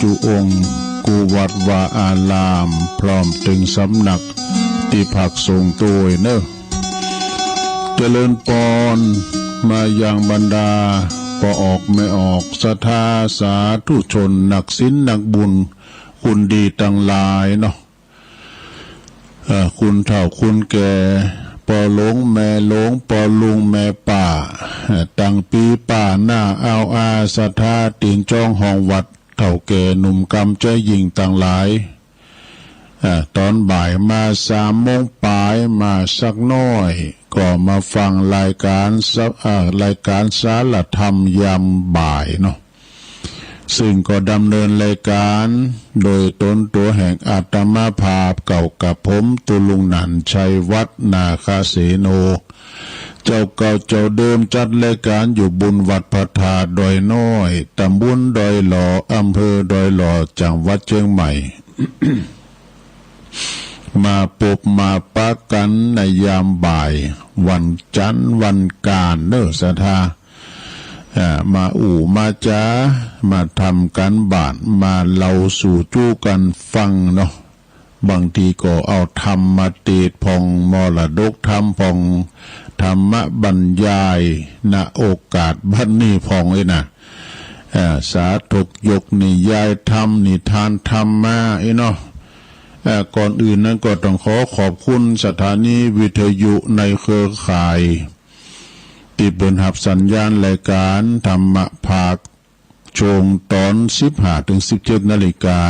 จุองค์กูวัดวาอารามพร้อมถึงสำนักที่ผักทรงตัวเนอะเจริญปอนมาอย่างบรรดาพอออกไม่ออกศรัทธาสาธุชนนักศีลนักบุญคุณดีตั้งหลายเนาะคุณเฒ่าคุณแก่ปอหลงแม่หลงปอลุงแม่ป่าตั้งปีป่าหน้าเอาอาศรัทธาติงจ้องห้องวัดเฒ่าแก่หนุ่มกำใจยิงต่างหลายตอนบ่ายมา3 โมงปลายมาสักน้อยก็มาฟังรายการสารธรรมยามบ่ายเนาะซึ่งก็ดำเนินรายการโดยตนตัวแห่งอาตมาภาพเก่ากับผมตุลุงนันชัยวัฒนาคาเสโนเจ้าเก่าเจ้าเดิมจัดรายการอยู่บุญวัดพระธาตุดอยน้อยตำบลดอยหล่ออำเภอดอยหล่อจังหวัดเชียงใหม่ มาพบมาปะกันในยามบ่ายวันจันทร์วันการเนอะศรัทธามามาจ้ามาทำกันบ้านมาเล่าสู่จู้กันฟังเนาะบางทีก็เอาธรรมมาเทศพองมรดกธรรมพองธรรมบรรยายณโอกาสบัดนี้พองเลยนะสาธกยกนิยายธรรมนิทานธรรมมาเนาะก่อนอื่นนั้นก็ต้องขอบคุณสถานีวิทยุในเครือข่ายที่เปิดหับสัญญาณรายการธรรมภาคช่วงตอน 15-17 นาฬิกา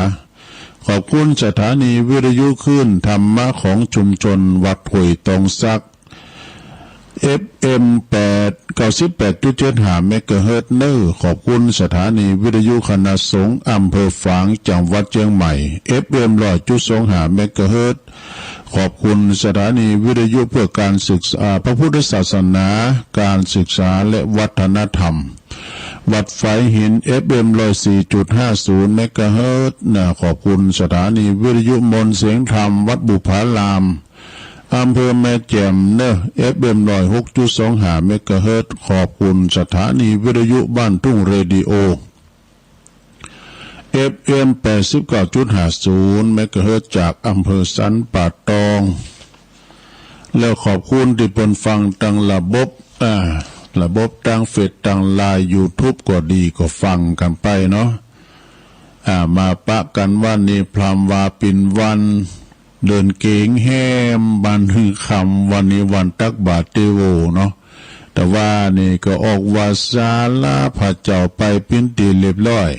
ขอบคุณสถานีวิทยุขึ้นธรรมะของชุมชนวัดห้วยตองซัก FM 98.75 เมกะเฮิรตซ์เนอร์ขอบคุณสถานีวิทยุคณะสงฆ์อำเภอฝางจังหวัดเชียงใหม่ FM 100.25 เมกะเฮิรตซ์ขอบคุณสถานีวิทยุเพื่อการศึกษาพระพุทธศาสนาการศึกษาและวัฒนธรรมวัดไฟหิน FM 104.50 เมกะเฮิรตซ์ขอบคุณสถานีวิทยุมนต์เสียงธรรมวัดบุพารามอำเภอแม่แจ่มเนอะ FM 106.25 เมกะเฮิรตซ์ขอบคุณสถานีวิทยุบ้านทุ่งเรดิโอ FM 89.50 เมกะเฮิรตซ์จากอำเภอสันป่าตองแล้วขอบคุณที่เพิ่นฟังทางระบบทางเฟซทางไลน์ YouTube ก็ดีก็ฟังกันไปเนาะมาปะกันวันนี้พรามวาปินวันเดินเก่งแห้มบันฮือคำวันนี้วันตักบาตรเตโวเนาะแต่ว่านี่ก็ออกวาสาลาพระเจ้าไปปิ้นตีเรียบร้อย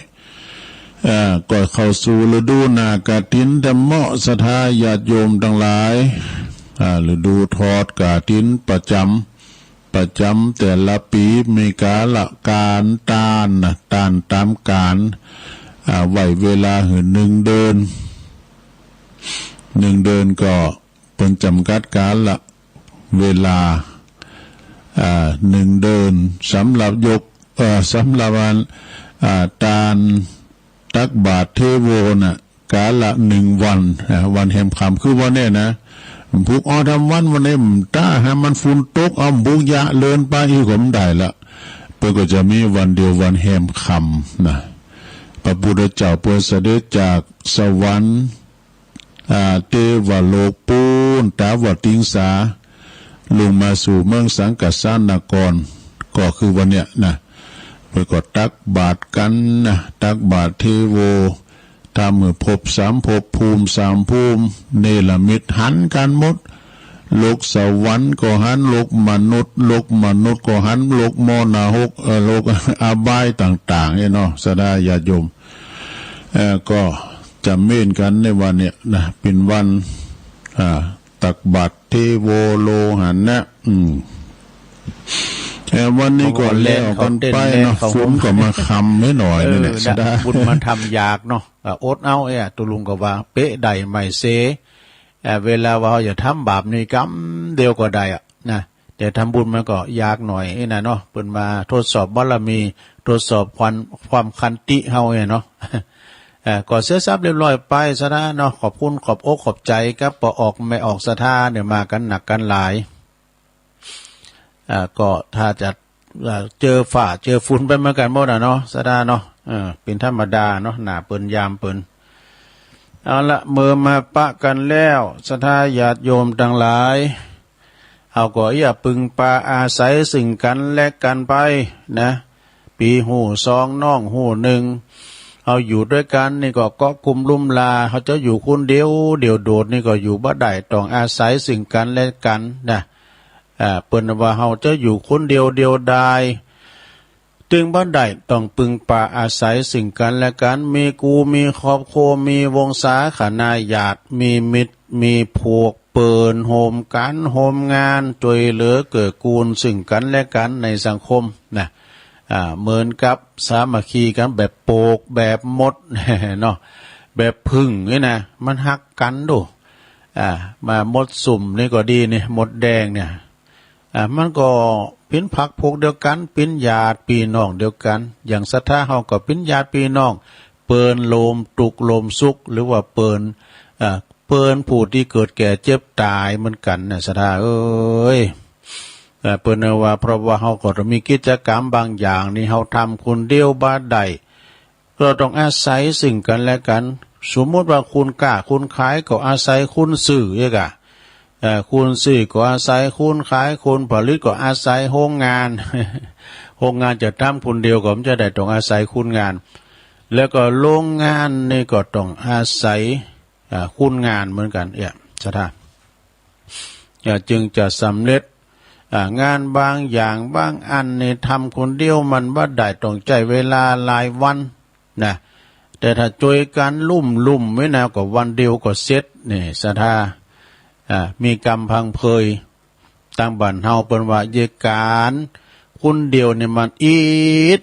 ก็เข้าสู่ฤดูนากฐินธรรมะศรัทธาญาติโยมทั้งหลายฤดูทอดกฐินประจำแต่ละปีมีกาลการตานตามการไว้เวลา1 เดือนก็เป็นจำกัดการละเวลา1 เดือนสำหรับสำหรับวันตานตักบาตรเทโวน่ะกาละ1 วันวันแห่งคำคือวันนี้นะผูกทำวันนี้ถ้าให้มันฝุ่นตกบุกยะเลินไปอีกผมได้ละเพื่อก็จะมีวันเดียววันแห่งคำนะพระพุทธเจ้าเพื่อเสด็จจากสวรรค์เทวโลกปูนตาวติงสาลงมาสู่เมืองสังกัสสานครก็คือวันเนี้ยนะเพื่อก็ตักบาตรกันนะตักบาตรเทโวถ้าเมื่อพบ3 ภพภูมิ3 ภูมิเนรมิตหันกันหมดโลกสวรรค์ก็หันโลกมนุษย์ก็หันโลกมรณะโลกอบายต่างๆเนาะสดาญาติโยมก็จะเม่นกันในวันเนี้ยนะเป็นวันตักบาตรเทโวโลหันนะวันนี้ก่อนแล้วกันไปเนาะฝนก็มาคำไม่หน่อยนี่แหละสดาบุญมันทำยากเนาะอดเอาตุลุงก็ว่าเป๊ะใดไม่เซเวลาว่าอย่าทำบาปนี่กำเดียวก็ได้นะแต่ทำบุญมันก็ยากหน่อยนะเนาะเปิ่นมาทดสอบบารมีทดสอบความขันติเฮาเนาะก็เสียทรัพย์เรียบร้อยไปซะนะเนาะขอบคุณขอบอกขอบใจครับพอออกไม่ออกศรัทธาเนี่ยมากันหนักกันหลายก็ถ้าจะเจอฝ่าเจอฝุ่นไปเหมือนกันหมดเนาะซะนะเนาะ เป็นธรรมดาเนาะหน้าเปิ้นยามเปิ้นเอาละเมื่อมาปะกันแล้วศรัทธาญาติโยมทั้งหลายเอาก็อย่าปึงปาอาศัยซึ่งกันและกันไปนะปีหูสองน้องหูหนึ่งเอาอยู่ด้วยกันนี่ก็เกาะกลุ่มลุ่มลาเขาจะอยู่คนเดียวเดียวโดดนี่ก็อยู่บ่ได้ต้องอาศัยซึ่งกันและกันนะเปิ้นว่าเฮาจะอยู่คนเดียวเดียวดายจึงบ่ได้ต้องปึงป่าอาศัยสิ่งกันและกันมีกูมีครอบครัวมีวงศาคณาญาติมีมิตรมีพวกเปินโฮมกันโฮมงานช่วยเหลือเกื้อกูลซึ่งกันและกันในสังคมนะเหมือนกับสามัคคีกันแบบโปกแบบมด เนาะแบบพึ่งนี่นะมันฮักกันดูมามดสุ่มนี่ก็ดีนี่มดแดงเนี่ยมันก็เป็นผักพวกเดียวกันเป็นญาติพี่น้องเดียวกันอย่างศรัทธาเฮาก็เป็นญาติพี่น้องเปิ้นโลมตุกโลมสุขหรือว่าเปิ้นผู้ที่เกิดแก่เจ็บตายเหมือนกันน่ะศรัทธาเอ้ยเปิ้นว่าเพราะว่าเฮาก็ต้องมีกิจกรรมบางอย่างนี่เฮาทำคนเดียวบ่ได้เราต้องอาศัยสิ่งกันและกันสมมติว่าคุณกล้าคุณขายก็อาศัยคุณซื้อเองคุณซื้อก็อาศัยคุณขายคุณผลิตก็อาศัยโรงงาน โรงงานจะทำคนเดียวก็ไม่จะได้ต้องอาศัยคุณงานแล้วก็โรงงานนี่ก็ต้องอาศัยคุณงานเหมือนกันสถานจึงจะสำเร็จงานบางอย่างบางอันนี่ทำคนเดียวมันบ่ได้ต้องใช้เวลาหลายวันนะแต่ถ้าช่วยกันลุ่มไว้นะก็วันเดียวก็เสร็จนี่ศรัทธามีกรรมพังเพยตั้งบ้านเฮาเปิ้นว่าเยการคนเดียวเนี่ยมัน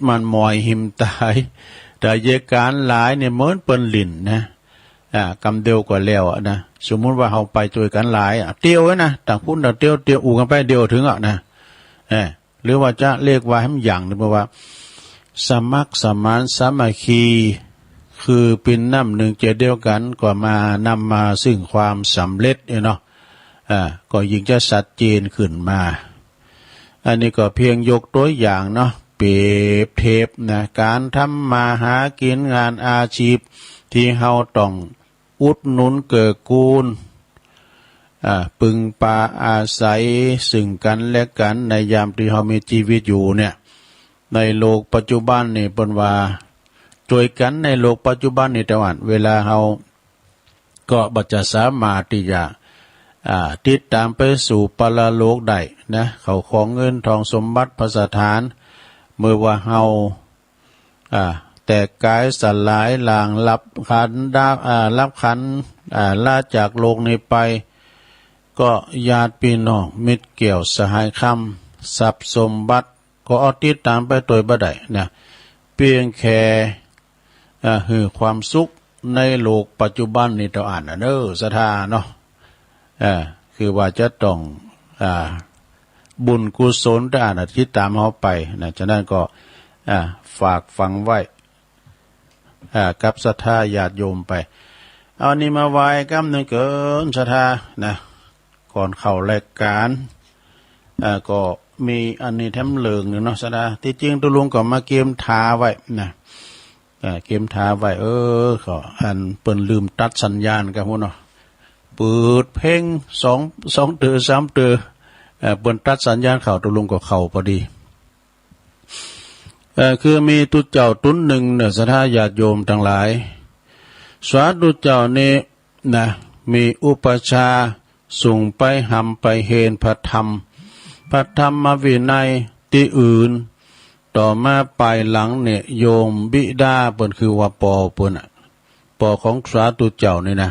มันมอยหิมตายแต่เยการหลายเนี่ยเหมือนเปิ้นลิ้นนะกรรมเดียวก็แล้วนะสมมุติว่าเฮาไปช่วยกันหลายเตียวนะต่างพุ่นเตียวอู่กันไปเดียวถึงนะหรือว่าจะเรียกว่าให้มันอย่างนึงว่าสมัครสมานสามัคคีคือเป็นน้ำหนึ่งใจเดียวกันก็มานำมาซึ่งความสำเร็จเนาะก็ยิ่งจะชัดเจนขึ้นมาอันนี้ก็เพียงยกตัวอย่างเนาะเปรียบเทียบนะการทำมาหากินงานอาชีพที่เฮาต้องอุดหนุนเกื้อกูลปึงปาอาศัยซึ่งกันและกันในยามที่เฮามีชีวิตอยู่เนี่ยในโลกปัจจุบันนี่เปิ้นว่าช่วยกันในโลกปัจจุบันนี่แต่ว่าเวลาเฮาก็บ่จะสามารถที่จะติดตามไปสู่ปรโลกได้นะเขาของเงินทองสมบัติพระสถานเมื่อว่าเฮาแต่กายสลายหลางรับขันรับขันลาจากโลกนี้ไปก็ญาติพี่น้องมิตรเกี่ยวสหายคำทรัพย์สมบัติก็เอาติดตามไปโดยบ่ได้นะเพียงแค่คือความสุขในโลกปัจจุบันนี่เราอ่านศรัทธาเนาะคือว่าจะต้องบุญกุศลที่อ่านที่ตามเขาไปนะฉะนั้นก็ฝากฟังไว้กับศรัทธาญาติโยมไปเอานี่มาไหว้กำหนึ่งเกินศรัทธานะก่อนเข้ารายการก็มีอันนี้แถมเหลืองเนาะศรัทธาที่จริงตัวลุงก็มาเกมทาไว้นะเกมทาไว้ก็อันเปิ้นลืมตัดสัญญาณกันพุ่นเนาะเปิดเพลงสองเตือสามเตือเปิ้นตัดสัญญาณเข้าตัวลุงก็เข้าพอดีคือมีตุเจ้าตุนหนึ่งเนี่ยศรัทธาญาติโยมทั้งหลายสวาตุเจ้านี้นะมีอุปชาส่งไปหำไปเฮนพระธรรมวินัยที่อื่นต่อมาปลายหลังเนี่ยโยมบิดาเปิ้นคือว่าปอเปิ้นปอของสาธุเจ้านี่นะ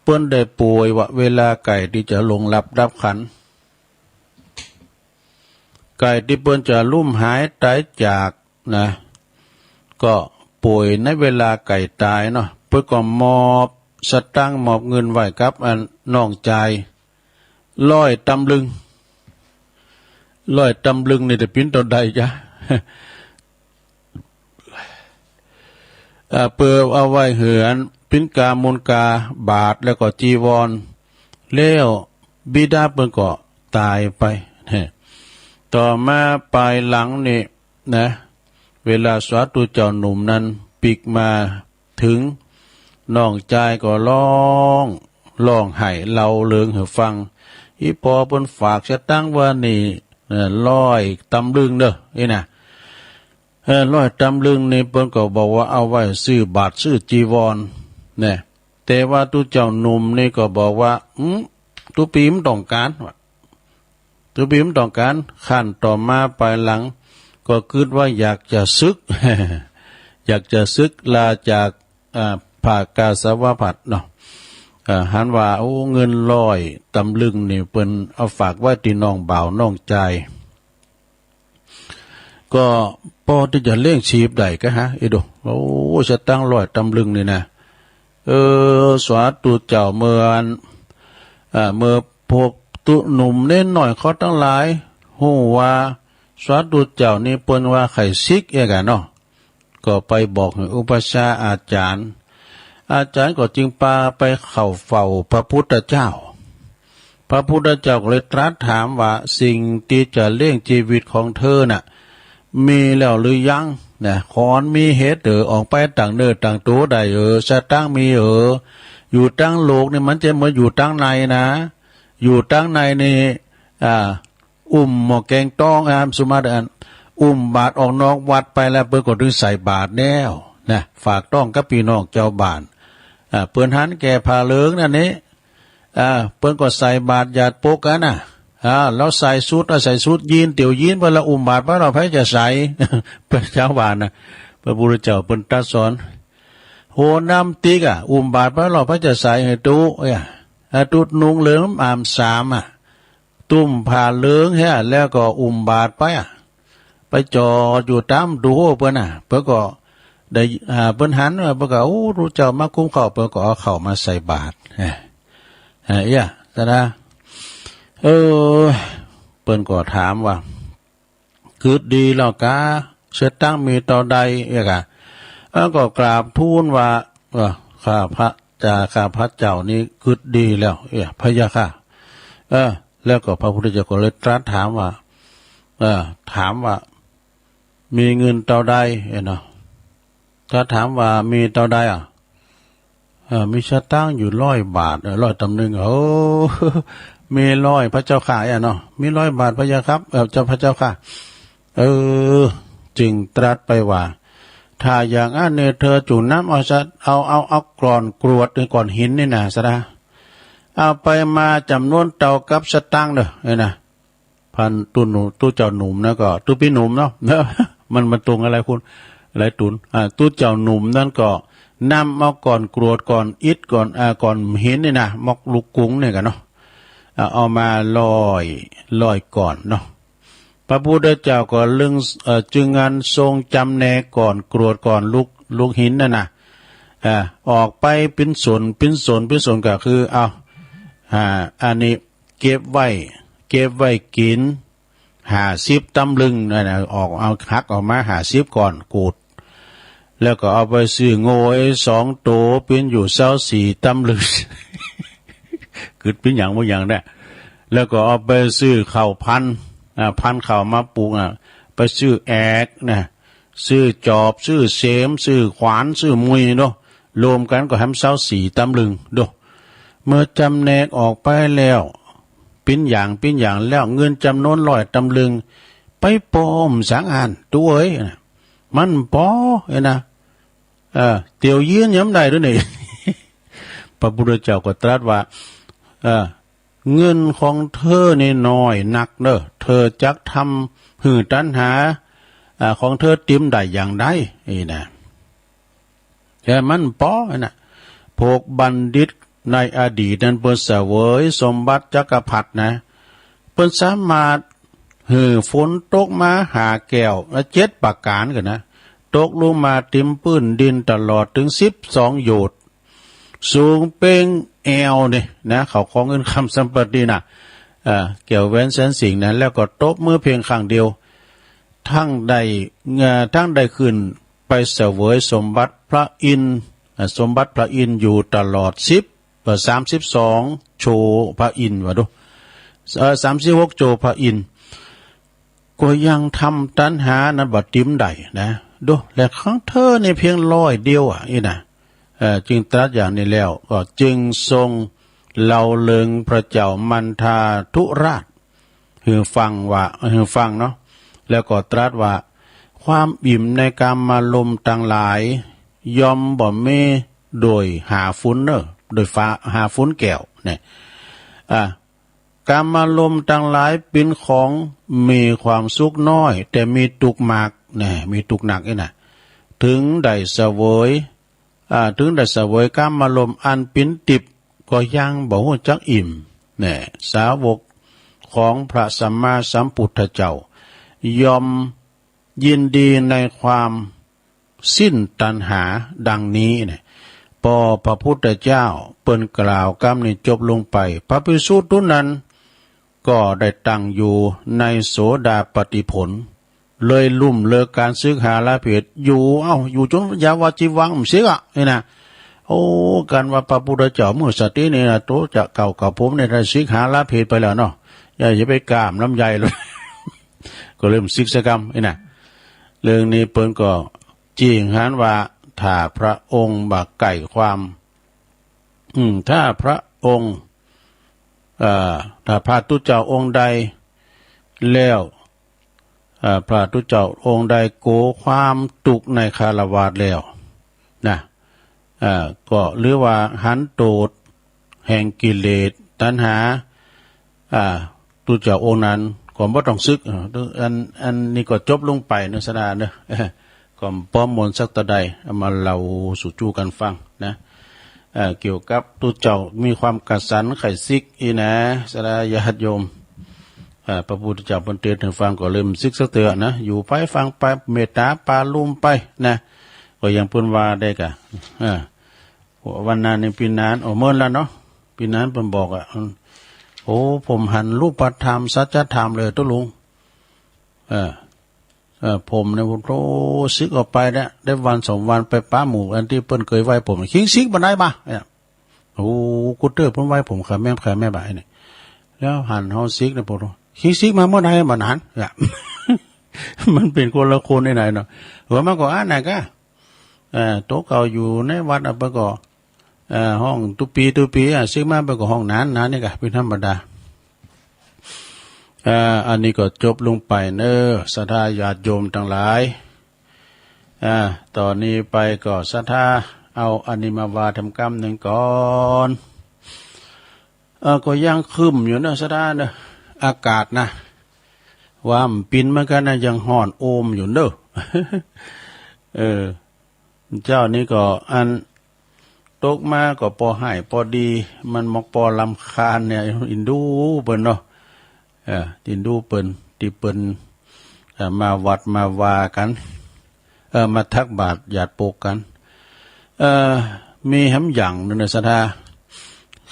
เปิ้นได้ป่วยว่าเวลาไก่ที่จะลงรับขันไก่ที่เปิ้นจะลุ่มหายตายจากนะก็ป่วยในเวลาไก่ตายเนาะเปิ้นก็มอบสตังค์มอบเงินไว้กับน้องใจ100 ตำลึงนี่จะปิ้นตัวใดจ้ะเปิดเอาไว้เหือนปินกามูลกาบาทแล้วก็จีวรแล้วบิดาเปิ้นก็ตายไปต่อมาปลายหลังนี่นะ เวลาสาธุเจ้าหนุ่มนั้นปิกมาถึงน้องใจก็ร้องไห้เล่าเรื่องให้ฟังอีพอเพิ่นฝากจะตั้งว่านี่ร้อยตำลึงเด้อนี่นะร้อยตำลึงนี่เพิ่นก็บอกว่าเอาไว้ซื้อบาทซื้อจีวรเนี่ยแต่ว่าตุเจ้าหนุ่มนี่ก็บอกว่าตุปีมต้องการตุปีมต้องการขั้นต่อมาไปหลังก็คิดว่าอยากจะซึก อยากจะซึกลาจากภาคกาสาวพัดเนาะหันว่าโอ้เงินร้อยตำลึงนี่เปิ้นเอาฝากไว้ที่น้องบ่าวน้องใจก็พอที่จะเลี้ยงชีพได้ก็ฮะไอ้ดูโอ้จะตั้งร้อยตำลึงนี่นะสาธุเจ้าเมื่อพวกตุหนุ่มเน้นหน่อยเขาทั้งหลายฮู้ว่าสาธุเจ้านี่เปิ้นว่าไข่ซิกเองกันเนาะก็ไปบอกให้อุปชาอาจารย์ก็จึงพาไปเข้าเฝ้าพระพุทธเจ้าพระพุทธเจ้าก็เลยตรัสถามว่าสิ่งที่จะเลี้ยงชีวิตของเธอน่ะมีแล้วหรือยังนะขอนมีเหตุออกไปต่างเนื้อต่างตัวได้สตั้งมีอยู่ตั้งโลกนี่มันจะเหมือนอยู่ตั้งในนะอยู่ตั้งในนี่หมอแกงต้องสมาดันบาทออกนอกวัดไปแล้วเปิ้นก็ถึงใส่บาทแนวนะฝากต้องกับพี่น้องเจ้าบ้านเปิ้นหันแก่ผ้าเหลืองนั่นนี่เปิ้นก็ใส่บาทหยาดปกกันน่ะแล้วใส่ชุดยีนเตี่ยวยีนเวลาบาทพระเราไผจะใส่ เป็นชาวบ้านนะพระพุทธเจ้าเปิ้นตรัสสอนโหน้ำติกบาทพระเราไผจะใส่ให้ตู้ตุดนุงเหลืองอามสามตุ้มผ้าเหลืองเฮะแล้วก็บาทไปจอดอยู่ตามดูเปิ้นเปิ้นก็ได้เปิ้นหันว่าเปิ้นก็โอ้รู้เจ้ามาคุ้มข้าวเปิ้นก็เอาข้าวมาใส่บาตรซะนะเปิ้นก็ถามว่าคือดีแล้วกะเสตั้งมีต่อใดก็กราบทูลว่าข้าพระเจ้านี่คือดีแล้วพระยาค่ะแล้วก็พระพุทธเจ้าก็เลยตรัสถามว่ามีเงินเท่าใดเนาะถ้าถามว่ามีเท่าใดมีสตางค์อยู่100 บาท100 ตำลึงมี100พระเจ้าค่ะเนาะมี100 บาทพระยาครับเจ้าพระเจ้าค่ะจึงตรัสไปว่าถ้าอย่างอันเนี่ยเธอจุ่มน้ำเอากรอนกรวดหรือก่อนหินนี่นะซะนะเอาไปมาจำนวนเท่ากับสตางค์เด้อนะพันตู้เจ้าหนุ่มนะก็ตู้พี่หนุ่มเนาะมันตรงอะไรคุณอะไรตุนตู้เจ้าหนุ่มนั่นก็นำเอาก่อนกรวดก่อนอิฐก่อนหินนี่นะมอกลูกกุ้งเนี่ยกันเนาะเอามาลอยก่อนเนาะพระพุทธเจ้าก็จึงงานทรงจำแนกก่อนกรวดก่อนลูกหินนั่นนะออกไปเป็นส่วนก็คืออันนี้เก็บไว้กิน50 ตำลึงนั่นนะเอาหักออกมา50ก่อนกูดแล้วก็เอาไปซื้อโง่2 ตัวเป็นอยู่24 ตำลึง เกิดเป็นอย่างบ่อย่างได้แล้วก็เอาไปซื้อข้าวพันข้าวมาปลูกไปซื้อแอกนะซื้อจอบซื้อเสมซื้อขวานซื้อมุยเนาะรวมกันก็ทำ24 ตำลึงเด้อเมื่อจำแนกออกไปแล้วปิ้นอย่างแล้วเงินจำนวน100 ตำลึงไปปอมสังอันตัวมันปอนะเตียวยืนย้ำได้ด้วยนี่ พระพุทธเจ้าก็ตรัสว่าเงินของเธอนี่น้อยนักเด้อเธอจักทำหื่อตัณหาของเธอติมได้อย่างใดนะแต่มันปอนะพวกบัณฑิตในอดีตนั้นเปิ้นเสวยสมบัติจักรพรรดินะเปิ้นสามารถฝนตกมาหาแก้ว7 ประการกันนะตกลงมาติมพื้นดินตลอดถึง12 โยชน์สูงเป้งแอวนี่นะเขาของเงินคำสัมปติน่ะเกี่ยวแหวนแสนสิงนั้นแล้วก็ตบมือเพียงครั้งเดียวทั้งได้ขึ้นไปเสวยสมบัติพระอินทร์อยู่ตลอด32 โชพระอินทร์ว่าดู36 โชพระอินทร์ก็ยังทำตัณหานั้นบ่ติมได้นะ ดูและของเธอในเพียง100เดียวอีน่ะจึงตรัสอย่างนี้แล้วก็จึงทรงเล่าเลิงพระเจ้ามันทาธุราชฮือฟังเนาะแล้วก็ตรัสว่าความอิ่มในกามารมณ์ต่างหลายยอมบ่มีโดยหาฟุ้นโดยฟ้าหาฟุ้นแก้วเนี่ยกามารมณ์ต่างหลายเป็นของมีความสุขน้อยแต่มีตุกมากเนี่ยมีตุกหนักนี่นะถึงได้เสวยกามารมณ์อันเป็นติบก็ยังบ่ฮู้จักอิ่มเนี่ยสาวกของพระสัมมาสัมพุทธเจ้ายอมยินดีในความสิ้นตัณหาดังนี้เนี่ยพอพระพุทธเจ้าเปิ้นกล่าวกรรมนี้จบลงไปพระภิกษุทุกนั้นก็ได้ตั้งอยู่ในโสดาปัตติผลเลยลุ่มเลิกการศึกหาละเพศอยู่จนยาวาจีวังเสียนี่นะโอ้การว่าพระพุทธเจ้าเมื่อสตินี่นะโตจะเก่ากับผมในได้ศึกหาละเพศไปแล้วเนาะอย่าไปกามลำใหญ่เลย ก็เริ่มศึกษากรรมนี่นะเรื่องนี้เปิ้นก็จริงหันว่าถ้าพระองค์บักไก่ความถ้าพระองค์ถ้าพระตุเจ้าองค์ใดแล้วพระตุเจ้าองค์ใดโกความตุกในคารวาสแล้วนะก็หรือว่าหันโตดแห่งกิเลสตัณหาตุเจ้าองค์นั้นก็บ่ต้องซึกอันนี้ก็จบลงไปเนอะสนาเนอะก็ป้อมมนสักตะใดเอามาเล่าสู่จูกันฟังนะเกี่ยวกับตุเจ้ามีความกัดสันไข่ซิกอีนะสระญาติโยมพระพุทธเจ้าเพิ่นเตือนให้ฟังก็เริ่มซึกสักเตือนะอยู่ไปฟังไปเมตตาปาลุ่มไปนะก็ยังเพิ่นว่าได้กะวันนั้นในปีนั้นเมื่อแล้วเนาะปีนั้นเพิ่นบอกโอ้ผมหันรูปธรรมสัจธรรมเลยตุลุงผมเนี่ยผมโตซึกออกไปเนี่ยได้วัน2 วันไปป้าหมู่อันที่เปิ้นเคยไว้ผมคิงซิกบันไดมาเนี่ยโอ้กูเตอร์เพิ่นไว้ผมขาแม่บ่ายเนี่ยแล้วหันเฮาซิกเนี่ยผมคิงซิกมาเมื่อใดบัดนั้นเนี่ย มันเป็นคนละคนไหนเนาะหัวมันก็ไหนก็โต๊ะเก่าอยู่ในวัดไปก็ห้องตุปีซิกมาไปก็ห้องนั้นนี่ก็เป็นธรรมดาอันนี้ก็จบลงไปเนอะศรัทธาญาติโยมทั้งหลายตอนนี้ไปก็ศรัทธาเอาอันนี้มาวาทำกรรมหนึ่งก่อนก็ยังคึมอยู่นะศรัทธาเนอะอากาศนะว่ามันปินเหมือนกันนะยังห่อนโอมอยู่เนอะเจ้านี่ก็อันตกมาก็พอให้พอดีมันมอกพอลำคาญเนี่ยอินดูเปิ้นเนาะตินดูเปิ้นที่เปิ้นมาวัดมาวากันมาทักบาตรญาติโปกกันมีหำอย่างนึงในศรัทธา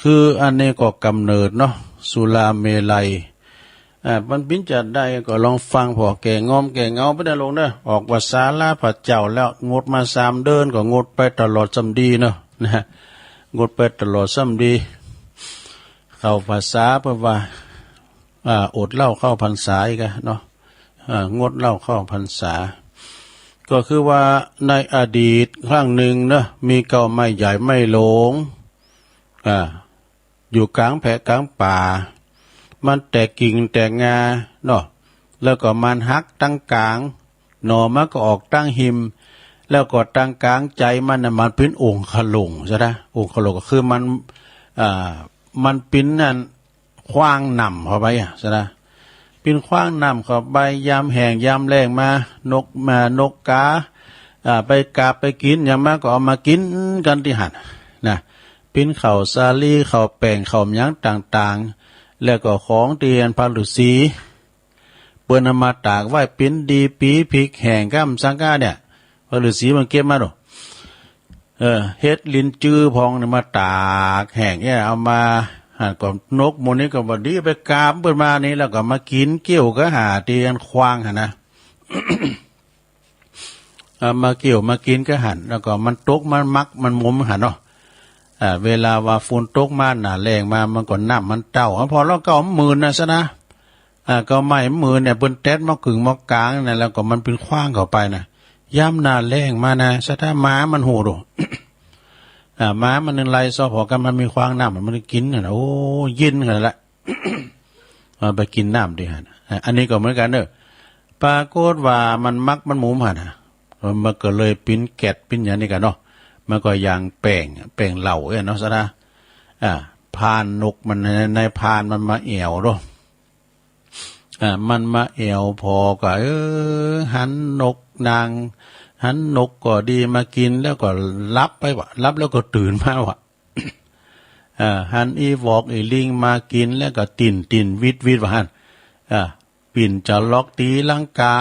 คืออันนี้ก็กำเนิดเนาะสุราเมลัยมันปิ้นจัดได้ก็ลองฟังพอแก่งอมแก่เงาไปได้ลงเด้อออกว่าศาลาพระเจ้าแล้วงดมา3 เดือนก็งดไปตลอดสำดีเนาะนะงดไปตลอดสำดีเข้าภาษาเพราะว่าอดเหล้าเข้าพรรษาอีกเนาะงดเหล้าเข้าพรรษาก็คือว่าในอดีตครั้งหนึ่งนะมีเก่าไม้ใหญ่ไม่หลงอยู่กลางแผ่กลางป่ามันแตกกิ่งแตกงาเนาะแล้วก็มันหักตั้งกลางหน่อมันก็ออกตั้งหิมแล้วก็ตั้งกลางใจมันน่ะมันเป็นองค์ขลงใช่ไหมองค์ขลงก็คือมันเป็นนั่นคว้างนำเข้าไปใช่ไหมเป็นคว้างนำเข้าไปยามแห้งยามแรงมานกกาไปกาบไปกินอย่างมากก็เอามากินกันที่หันนะเป็นข้าวสาลีข้าวแป้งข้าวหยังต่างๆแล้วก็ของเตียนพระฤาษีเปิ้นเอามาตากไว้เป็นดีปีพริกแห้งกัมสังกาเนี่ยพระฤาษีมันเก็บมาดูเฮ็ดลิ้นจื้อพองเนี่ยมาตากแห้งเนี่ยเอามาก็นกมูนี้ก็บดีไปกาบเปิดมานี่แล้วก็มากินเกี่ยวก็หาเตียนควางนะ มาเกี่ยวมากินก็หันแล้วก็มันตกมันมักมันมุมหันเนาะเวลาว่าฝนตกมาหนาแรงมามันก็น้ำมันเต้าพอเราก็มือนะซะนะก็ไม่มือเนี่ยบนเต็ดมากึ่งมากลางนะแล้วก็มันเป็นคว้างเข้าไปนะ ย่ำหน้าแรงมานะสะถ้าม้ามันโหด ม้ามันนึงไรซอพอกันมันมีควางน้ำมันกินนะโอ้ยินกันละ ไปกินน้ำดิฮะอันนี้ก็เหมือนกันเนอะปรากฏว่ามันมักมันหมูมันนะมันก็เลยปิ้นแกดปิ้นอย่างนี้กันเนาะมันก็อย่างแป้งเหล่าเนาะซะนะพานนกมันในพานมันมาเอวเนาะมันมาเอวพอก็หันนกนางหันนกก็ดีมากินแล้วก็รับไปวะรับแล้วก็ตื่นมาวะ หันอีวอกอีลิงมากินแล้วก็ตินวิดวะหันปิ่นจะล็อกตีลังกา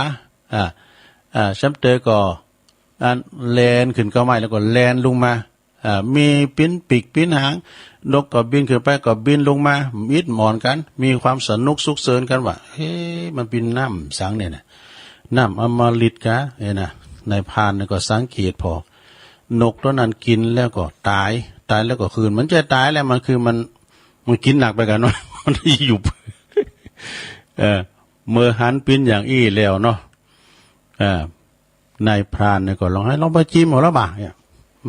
ช้ำเตยก็แลนขึ้นก็ไม่แล้วก็แลนลงมามีปิ้นปีกปิ้นหางนกก็บินขึ้นไปก็บินลงมามิดหมอนกันมีความสนุกสุขเสริญกันว่าเฮ้มันเป็นน้ำสังเนี่ยนะน้ำอมฤตกะเนี่ยนะในพานเนี่ยก็สังเกตพอนกตัวนั้นกินแล้วก็ตายแล้วก็คืนมันจะตายแล้วมันคือมันกินหนักไปกันเนาะ มันอยู่ เมื่อหันปิ้นอย่างอี้แล้วเนาะนายพรานเนี่ยก็ลองไปจิ้มหัวละบ่าเนี่ย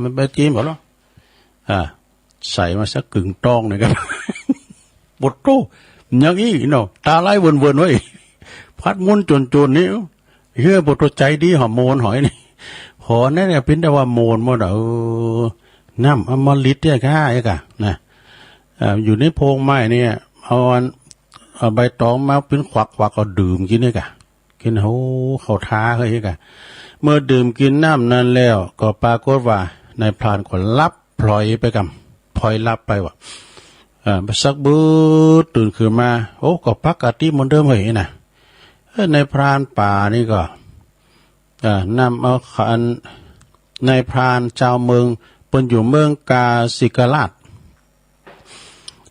มันไปจิ้มหัวละใส่มาสักกึ่งตองเนี่ยครับ บดโตอย่างอี้เนาะตาไล่วนไว้พัดมุนจนนี่เฮ้ยบทใจดีหอมโมนหอยนี่หอนั่นเนี่ยเป็นแต่ว่าโมนหมดน้ำอมฤตเนี่ยค่ะไอ้กะนะอยู่ในโพรงไม้เนี่ยเอาใบตองมาเป็นขวักก็ดื่มกินเนี่ยกะกินเขาท้าเฮ้ยกะเมื่อดื่มกินน้ำนั้นแล้วก็ปรากฏว่านายพรานก็รับพลอยไปกับพลอยรับไปว่ะไปสักบื้อตื่นขึ้นมาก็ปกติเหมือนเดิมเฮ้ยนะในพรานป่านี่ก็นำเอาขันในพรานชาวเมืองเป็นอยู่เมืองกาสิกราช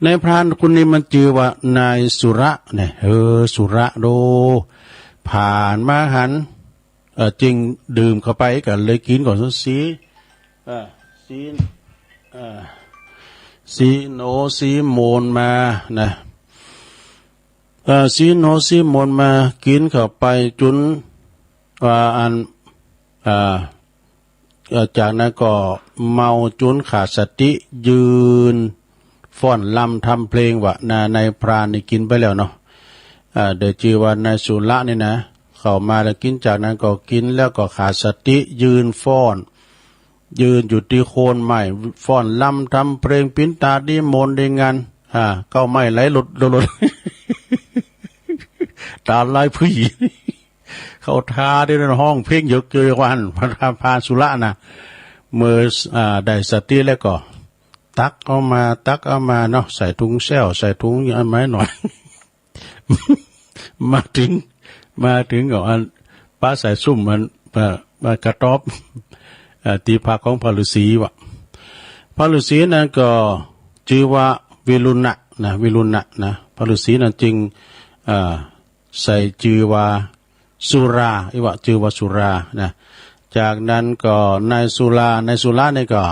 ในพรานคนนี้มันชื่อว่านายสุระเนี่ยสุระโดผ่านมาหันจึงดื่มเข้าไปกันเลยกินก่อนสีโนสีโมนมานะสีโนสีโมนมากินเข้าไปจนจากนั้นก็เมาจนขาดสติยืนฟ้อนลำทำเพลงว่านายพรานนี่กินไปแล้วเนาะเดี๋ยวชื่อว่านายสุระนี่นะเข้ามาแล้วกินจากนั้นก็กินแล้วก็ขาดสติยืนฟ้อนยืนอยู่ที่โคนไม้ฟ้อนลำทำเพลงปิ้นตาดีมนดีงานเก้าไม้ไหลหลุด ตาลายผู้หญิงเขาท้าได้ในห้องเพลงเยอะเกินวันพาสุระนะเมื่อได้สติแล้วก็ตักเอามาเนาะใส่ถุงแซวใส่ถุงอันไม้หน่อย มาถึงก็อันป้าใส่ซุ่มมันมากระต๊อบตีผักของพระฤาษีวะพระฤาษีนั้นก็ชื่อว่าวิรุณะนะพระฤาษีนั้นจึงใส่ชื่อว่าสุราชื่อว่าสุรานะจากนั้นก็นายสุราเนี่ยก็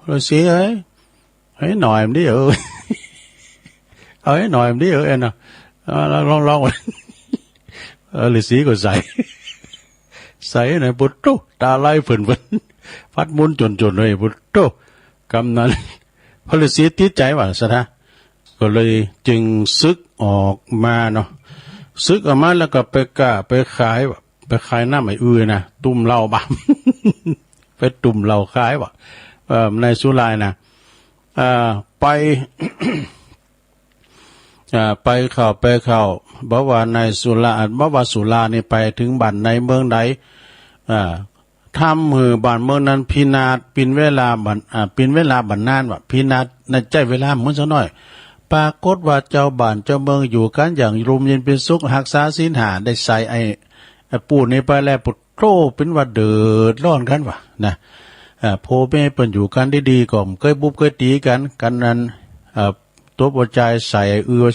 ฤาษีให้หน่อยมันดิเอาให้หน่อยมันดินะลองฤาษีก็ใส่ในปุตโตตาไล่ฝืนพัดมุนจนเลยปุตโตกำนั้นพระฤาษีติดใจว่าซะนะก็เลยจึงซึกออกมาเนาะซึกออกมาแล้วก็ไปขายน้ำไอ้นะตุ่มเหล้าบ้า ไปตุ่มเหล้าขายว่ะในสุรายนะไป ไปเข้าบอกว่านายสุราบอกว่าสุรานี่ไปถึงบ้านในเมืองใดทำมือบ้านเมืองนั้นพินาศปินเวลาบันนานว่ะพินาศในใจเวลาเหมือนซะหน่อยปรากฏว่าเจ้าบ้านเจ้าเมืองอยู่กันอย่างร่มเย็นเป็นสุขรักษาศีลห้าได้ใส่ไอ้ปู่นี่ไปแล้วปุตโตเป็นว่าเดือดร้อนกันว่ะนะโพแม่เปิ้นอยู่กันดีๆก็เคยบุบเคยตีกันนั้นตัวปัจจัยใส่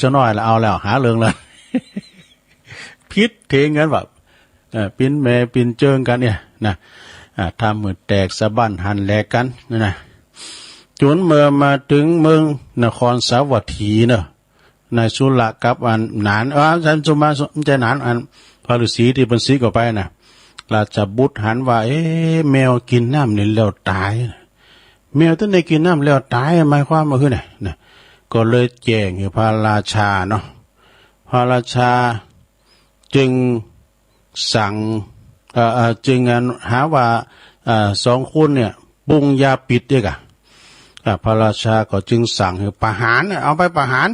ซะหน่อยแล้วเอาแล้วหาเรื่องเลย พิษเทงกันว่ะปิ้นแม่ปิ้นเจิงกันเนี่ยนะทำมือแตกสะบั้นหันแหลกกันนะจนเมื่อมาถึงเมืองนครสาวัตถีเนอะนายสุระกับอันหนานฉันสมมาใจหนานอันพระฤาษีที่เป็นสีก็ไปนะ ราชบุตรหันว่าแมวกินน้ำนี่แล้วตายแมวตั้งแต่กินน้ำแล้วตายหมายความว่าคือไงนะก็เลยแจ้งให้พระราชาเนาะพระราชาจึงสั่งจึงหาว่าสองคนเนี่ยปรุงยาปิดด้วยกันพระราชาก็จึงสั่งให้ประหารเอาไปประหาร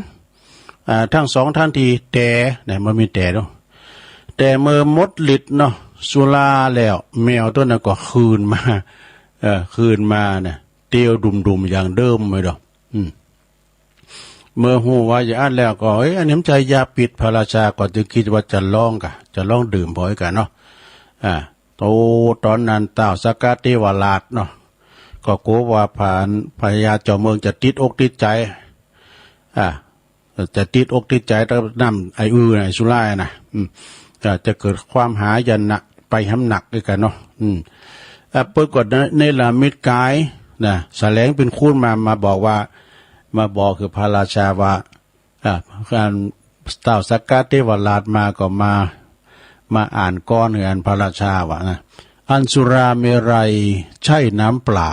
ทั้งสองท่านทีแต่เนี่ยมันมีแต่เนาะแต่เมื่อหมดฤทธิ์เนาะสุราแล้วแมวตัวนั้นก็คืนมาเนี่ยเตียวดุมๆอย่างเดิมเลยดอกเมื่อหูว่าอย่างนั้นแล้วก็อันนี้ใจยาปิดพระราชาก็จึงคิดว่าจะลองดื่มพอกันเนาะโตตอนนั้นเต่าสกัดเทวราชเนาะก็กลัวว่าพญาเจ้าเมืองจะติดอกติดใจจะติดอกติดใจแล้วนำไอ้สุรานะจะเกิดความหายันหนักไปหำหนักด้วยกันเนาะปรากฏในละมิตรกายนะแสลงเป็นคู่มาบอกคือพระราชาว่าการเต่าสกัดเทวราชมาก็มาอ่านก้อนอันพระราชาว่านะอันสุราเมรัยใช่น้ำเปล่า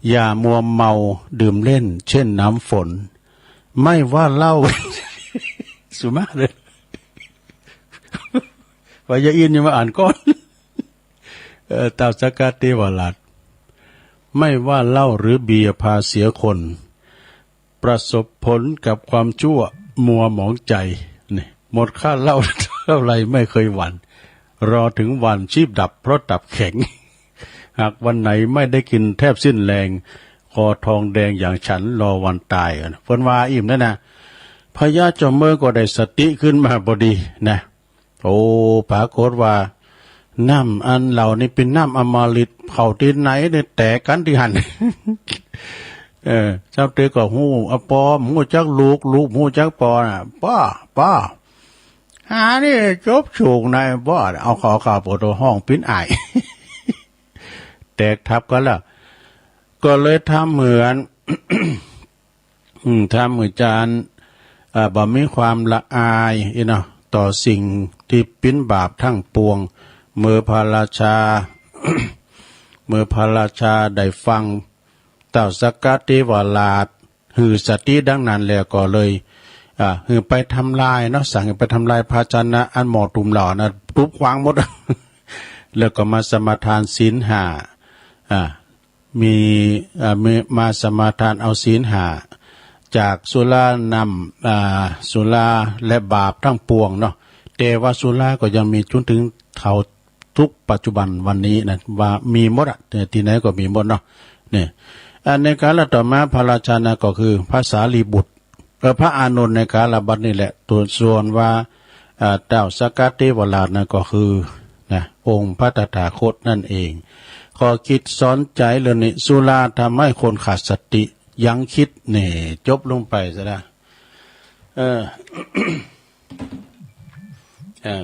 อย่ามัวเมาดื่มเล่นเช่นน้ำฝนไม่ว่าเหล้า สุมาเลยว่าอย่าอินอย่ามาอ่านก้อนเต่าสกัดเทวราชไม่ว่าเหล้าหรือเบียร์พาเสียคนประสบผลกับความชั่วมัวหมองใจนี่หมดค่าเหล้าเท่าไรไม่เคยหวั่นรอถึงวันชีพดับเพราะตับแข็งหากวันไหนไม่ได้กินแทบสิ้นแรงคอทองแดงอย่างฉันรอวันตายเพิ่นว่าอิ่มนั่นนะพญาเจ้าเมืองก็ได้สติขึ้นมาพอดีนะโอ้ปรากฏว่าน้ำอันเหล่านี้เป็นน้ำอมฤตเผาที่ไหนเนี่ยแตกกันที่หัน เจ้าเตก็หูปอมหูจักลูกหูจักปอน่ะป้าหานี่จบโฉกนายป้าเอาข่าวปวดห้องปิ้นไอ แตกทับกันแล้วก็เลยทำเหมือน ทำเหมือนจานบ่มีความละอายเนาะต่อสิ่งที่ปิ้นบาปทั้งปวงเมื่อพระราชา ได้ฟังเต่าสกัดเทวราชหือสติดังนั้นแล้วก็เลยหือไปทำลายเนาะสั่งให้ไปทำลายภาชนะอันหมอตุ่มเหล่านะทุบขวางหมด แล้วก็มาสมาทานศีลห้ามีมาสมาทานเอาศีลห้าจากสุรานำสุราและบาปทั้งปวงเนาะแต่ว่าสุราก็ยังมีจนถึงเขาทุกปัจจุบันวันนี้นะว่ามีหมดแต่ที่ไหนก็มีหมดเนาะเนี่ยในกาลต่อมาพระราชาก็คือพระสารีบุตรพระอานนท์ในกาลบัดนี่แหละตัวส่วนว่าเต่าสกัดเทวราชนั่นก็คือนะองค์พระตถาคตนั่นเองขอคิดสอนใจเลยนี่สุราทำให้คนขาดสติยังคิดเนี่ยจบลงไปซะนะ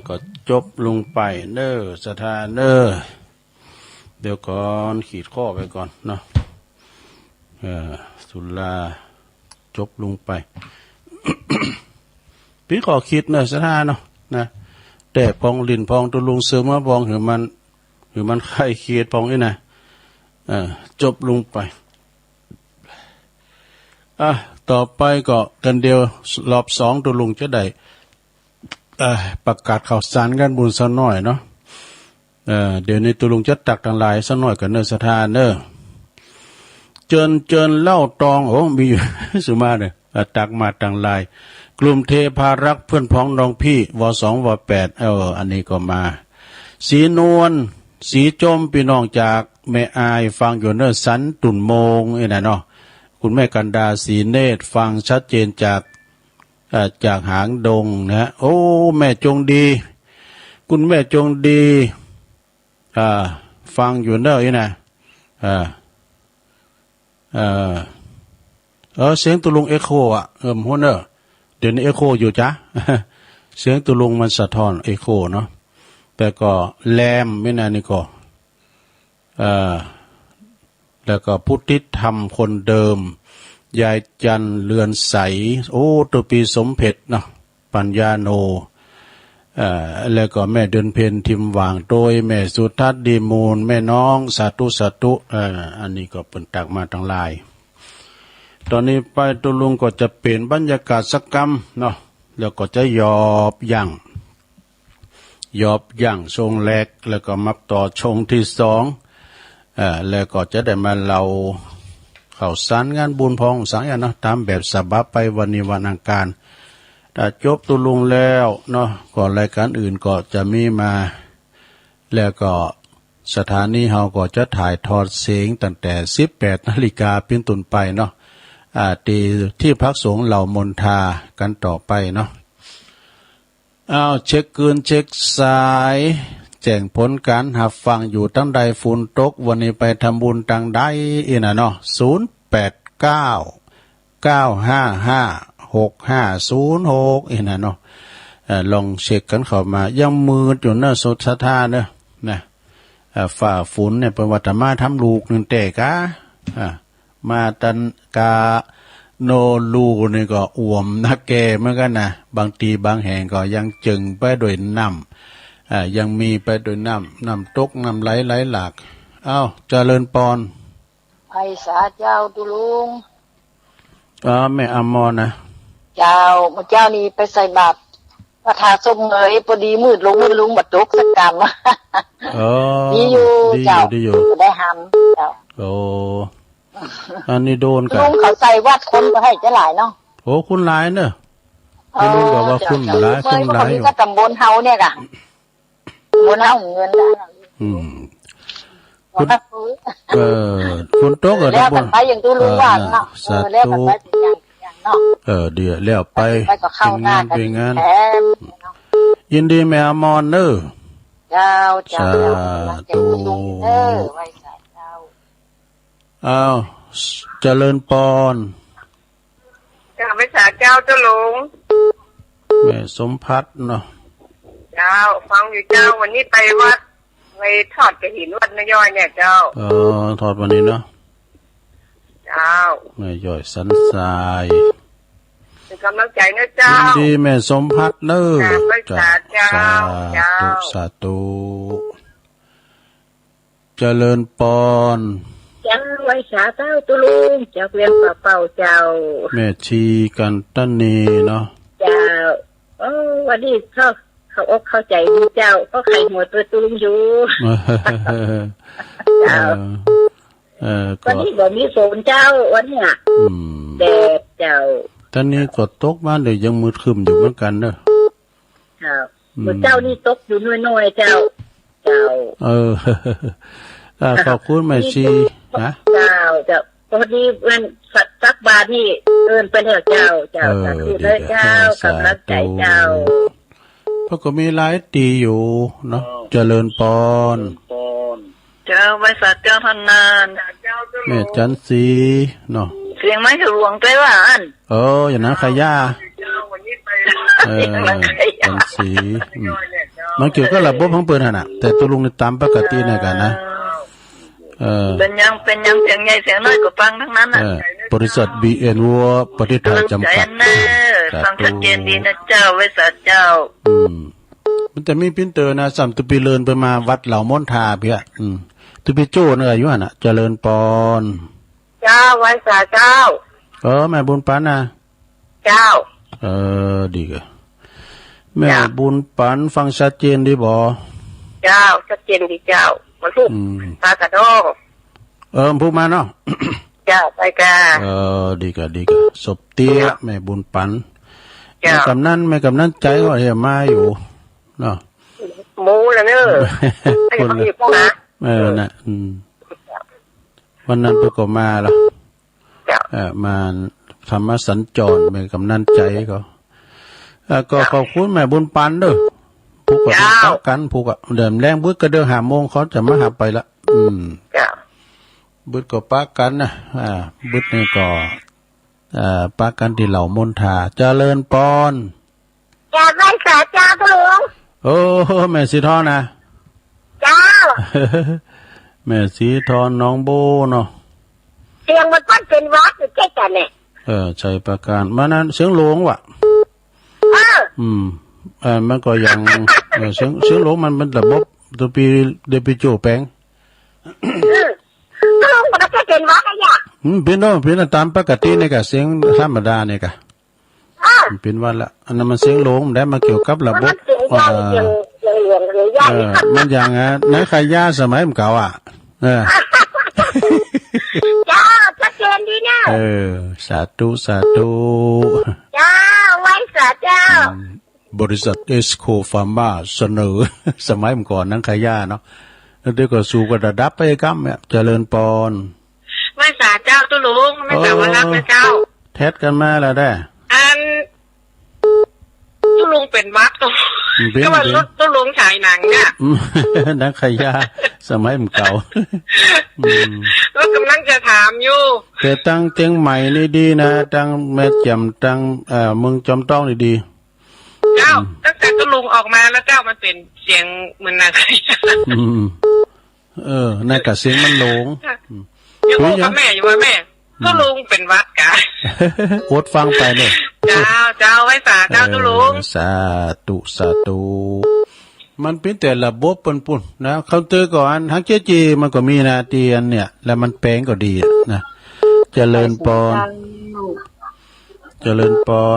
ก็จบลงไปเน้อสถานเน้อเดี๋ยวก่อนขีดข้อไปก่อนเนาะสุราจบลงไป พี่ขอคิดเน้อสถานเนาะนะแต่พองลินพองตุลุงเสือมาพองหรือมันไข่เคียดพองนี่นะจบลงไปต่อไปก็กันเดียวรอบ2ตุลุงจะได้ประกาศข่าวสารกันบุญสักหน่อยเนาะเดี๋ยวนี้ตุลุงจะตักทางลายสักหน่อยกันเนอสถานเนอเจินเล่าตองโอ้มีอยู่ สุมาเนี่ยตักมาทางลายกลุ่มเทพารักเพื่อนพ้องน้องพี่ว2ว8อันนี้ก็มาสีนวลสีจมพี่น้องจากแม่อายฟังอยู่เนอสันตุ่นโมงไอ้น่ะเนาะคุณแม่กันดาสีเนตรฟังชัดเจนจากหางดงนะโอ้แม่จงดีคุณแม่จงดีฟังอยู่เนอะนะเสียงตุลุงเอ็กโคหัวเนอะเดี๋ยวนี้เอ็กโคอยู่จ้ะ เสียงตุลุงมันสะท้อนเอ็กโคเนาะแต่ก็แลมไม่นานนี่ก็แล้วก็พุทธิธรรมคนเดิมยายจันเรือนใสโอ้ตัวปีสมเพชรเนาะปัญญาโน แล้วก็แม่เดินเพนทิมหว่างโดยแม่สุทัศน์ดีมูลแม่น้องสาธุสาธุอันนี้ก็เป็นตักมาทั้งหลายตอนนี้ไปตุลุงก็จะเปลี่ยนบรรยากาศสักกรรมเนาะแล้วก็จะยอบย่างชงแรกแล้วก็มักต่อชงที่สองแล้วก็จะได้มาเราเข้าสารงานบุญพองสังอย่างเนาะตามแบบสบายไปวันนี้วันอังคารถ้าจบตุลุงแล้วเนาะก็รายการอื่นก็จะมีมาแล้วก็สถานีเฮาก็จะถ่ายทอดเสียงตั้งแต่18 นาฬิกาเป็นต้นไปเนาะที่พักสงฆ์เหล่ามนทากันต่อไปเนาะเช็คคืนเช็คสายแจ้งผลการหับฟังอยู่ตั้งใดฝุ่นตกวันนี้ไปทำบุญตั้งใดอีน่ะเนาะ0899555606อีน่ะเนาะลองเช็คกันเข้ามายังมืดอยู่เนอะสุดศรัทธาเนอะนะฝ่าฝนเนี่ยเป็นวัตมาทำลูกนึงเตกะมาตันกาโนลูนี่ก็อ่วมนักแกเหมือนกันนะบางทีบางแห่งก็ยังจึงไปด้วยน้ำยังมีไปด้วยน้ำตกน้ำไหลหลากเจริญปอนไอสาเจ้าตุลุงแม่อมรนะเจ้าเมื่อเจ้านี้ไปใส่บาตรประทาส้มเงยพอดีมืดลงบัดตกสักกรรมดีอยู่เจ้าได้หำเจ้าอันนี้โดนกันลุงเขาใส่วัดคนก็ให้จะหลายเนาะโอ้คุณหลายเนอะคุณลุงบอกว่าคุณหลายอยู่ก็ตำบลเฮาเนี่ยกะตำบลเฮาเงินได้คุณโต๊ะก็แล้วกันไปอย่างตู้ลุงว่าเนาะแล้วกันไปอย่างเนาะเดี๋ยวแล้วไปเป็นงานยินดีแม่อมรเนอะเจ้าตุเจริญปอนจ้าไม่สาเจ้าเจ้าหลงแม่สมพัฒน์เนาะเจ้าฟังอยู่เจ้าวันนี้ไปวัดไปทอดกระถินวัดนายอยเนี่ยเจ้าทอดวันนี้เนาะเจ้าแม่ย่อยสันทรายเป็นกำลังใจนะเจ้าดีแม่สมพัฒน์เนอะสาธุเจริญปอนเจ้าไว้สาเจ้าตุลุงเจ้าเวียนเป่าเจ้าแม่ชีกันตันนีเนาะเจ้าวันนี้เขาอกเข้าใจดีเจ้าก็ไข่หัวตัวตุลุงอยู่เจ้าวันนี้บอกมีฝนเจ้าวันนี้แดดเจ้าตอนนี้ก็ตกมาเลยยังมืดครึ้มอยู่เหมือนกันเนอะครับเจ้านี่ตกอยู่น้อยๆเจ้าขอบคุณแม่ชีนะเจ้าพอดีวันสักบาทนี่เอินไปเถอะเจ้าสาธุเลยเจ้ากำลังใจเจ้าเพราะก็มีหลายตีอยู่เนาะเจริญปอนเจ้าไว้สัตว์เจ้าพันนานแม่จันสีเนาะเสียงไม้ถวงไปว่าอันอย่างนั้นขย่าจันสีมันเกี่ยวกับระบบของเปิดน่ะแต่ตัวลุงนี่ตามปกติในกันนะเป็นยังเสียงใหญ่เสียงน้อยก็ฟังทั้งนั้นบริษัท BN วัวประเทศไทยจำกัดฟังชัดเจนดีนะเจ้าไว้สัตว์เจ้ามันจะมีพินเตอร์นะสัมตุปีเลินไปมาวัดเหล่ามนทาเพียตุปีโจ้เนอะอยู่น่ะเจริญปอนเจ้าไว้สัตว์เจ้าแม่บุญปันนะเจ้าดีกะแม่บุญปันฟังชัดเจนดีบ่เจ้าชัดเจนดีเจ้ามาลูกตากระโดพูดมาเนาะเจ้าไปกะดีกะศพเตี้ยแม่บุญปันแม่กำนันใจก็เหี่ยมาอยู่เนาะหมูแล้วเนอะคนนะน่ะวันนั้นไปก็มาแล้วมาธรรมสัญจรแม่กำนันใจก็ขอบคุณแม่บุญปันเด้อผูกกับเต้ากันผูกกับเดิมแรงบึ้ดก็เดินหาโมงเขาจะมาหาไปละบึ้ดก็ปากันนะบึ้ดนี่ก็ปากันที่เหล่ามนทาเจริญปอนจะไปสาเจ้าตุลุงแม่สีทอนนะเจ้าแม่สีทอนน้องโบเนาะเสียงมันก็เป็นวัดอยู่ใกล้กันเนี่ยใช่ประการมานั้นเสียงหลวงว่ะ มันก็ยังเสียงหลงมันระบบตัวปีเดปิโจแปงก็ลงมันก็เป็นวัดอะย่ะเป็นตามปกตินี่ก็เสียงธรรมดานี่ก็เป็นวันละอันนั้นมันเสียงหลงได้มาเกี่ยวกับระบบมันอย่างนักขายยาสมัยเก่าอ่ะจ้าชัดเจนดีนะสาธุจ้าไว้สาเจ้าบริษัทเอสโคฟาร์มาเสนอสมัยก่อนนักขายยาเนาะแล้วเดี๋ยวก็สู่กระดับไปกัมเนี่ยเจริญปอนไว้สาเจ้าตุลุงไม่แต่ว่ารักนะเจ้าแทสกันมาแล้วได้ตุลุงเป็นวัดก็ว่ารถตุลุงฉายหนังเนี่ยนักขายยาสมัยเก่าก็กำลังจะถามอยู่แต่ตั้งเตียงใหม่นี่ดีนะตั้งแม่จำตั้งเมืองจอมต้องนี่ดีเจ้าตั้งแต่ตุลุงออกมาแล้วเจ้ามันเป็นเสียงเหมือนนักขายยานั่นกับเสียงมันหลงอยู่กับแม่อยู่ว่าแม่ตุลุงเป็นวัดกะอดฟังไปเนี่ยเจ้าไว้สาเจ้าตุลุงสาธุมันเป็นแต่ระบบปุ่นๆนะเคาน์เตอร์ก่อนฮักเจมันก็มีนาเตียนเนี่ยแล้วมันแปลงก็ดีนะเจริญปอ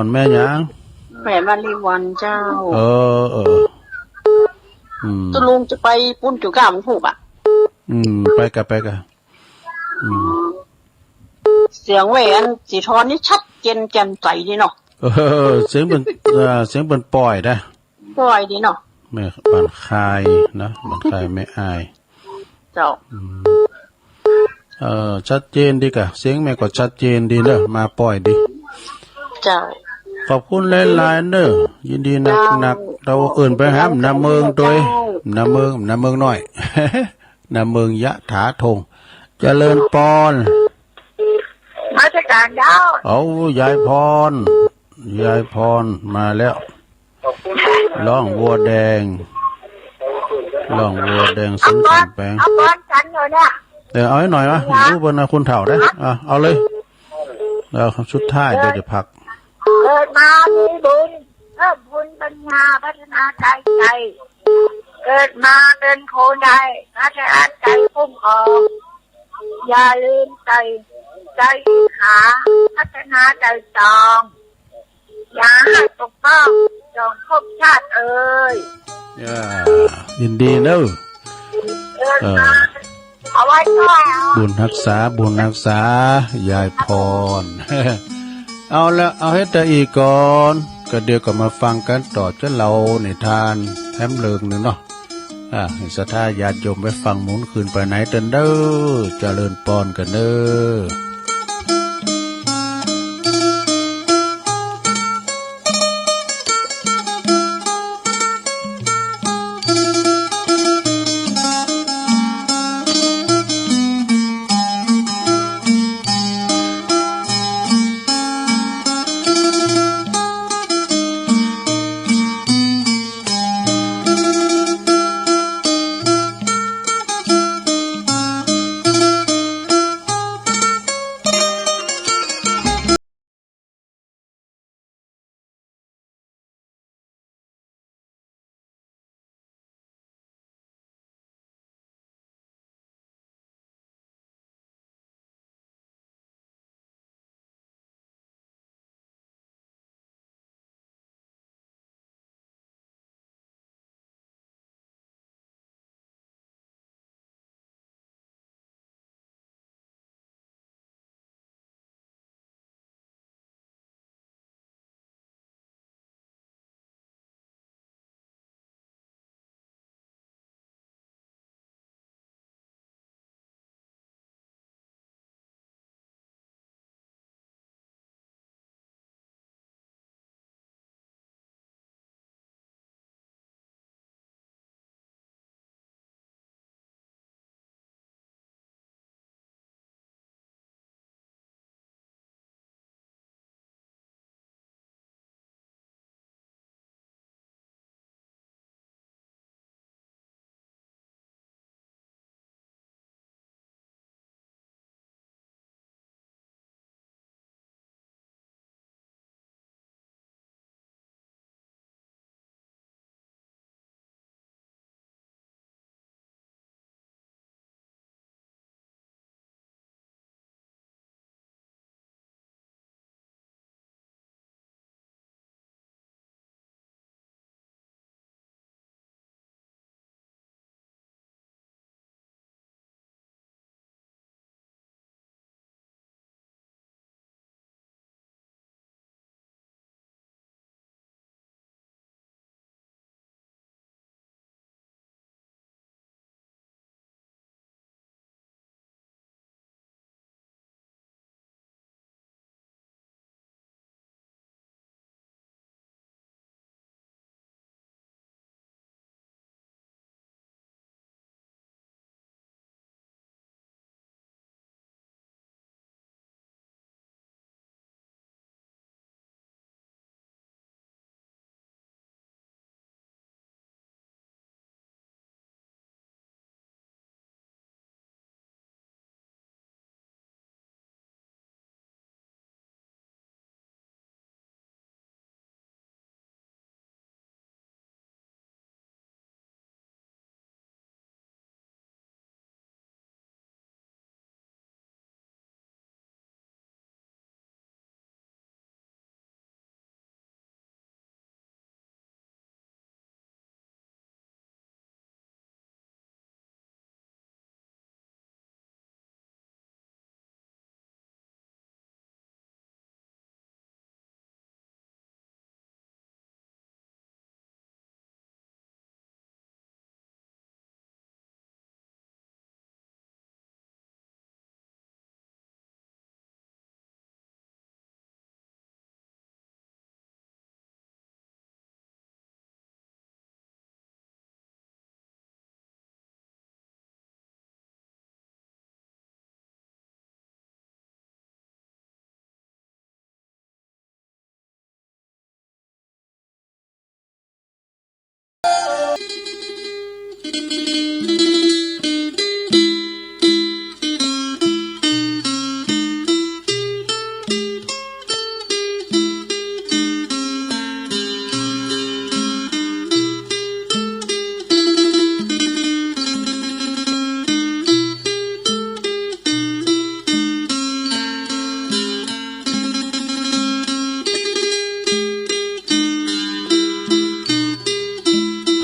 นแม่ยังแม่มาลีวันเจ้าตุลุงจะไปปุ้นจุกามถูกอ่ะไปกะเสียงแหวนสีทอนนี่ชัดเจนแจ่มใสดีเนาะเสียงเป็นปล่อยได้ปล่อยดีเนาะแม่บันคายนะบันคายไม่อายเจ้าชัดเจนดีกะเสียงแม่ก็ชัดเจนดีเนอะมาปล่อยดีเจ้าขอบคุณหลายๆเนอะยินดีนักเราอื่นไปหามน้ำเมืองโดยน้ำเมืองน้อยน้ำเมืองยะถาทงเจริญปอนมาจากการเจ้าเอายายพรมาแล้วล่องวัวแดงสิงห์แปลงเอาบอลกันเลยเนี่ยเดี๋ยวเอาให้หน่อยวะรู้บนคุณเถ่าได้เอาเลยแล้วชุดท้ายเดี๋ยวจะพักเกิดมามีบุญเพิ่มบุญปัญญาพัฒนาใจเกิดมาเป็นคนใดพัฒนาใจพุ่งออกอย่าลืมใจขาพัฒนาใจจองอย่าให้ตกต้องจองภพชาติเอ่ยยินดีเนอะเอาไว้ก่อนบุญรักษายายพรเอาละเอาให้ตาอีกก่อนก็เดี๋ยวก็มาฟังกันต่อจะเราในทานแถมเลิงหนึ่งเนาะศรัทธาญาติโยมไปฟังหมุนคืนไปไหนเดินเด้อเจริญปอนกันเด้อ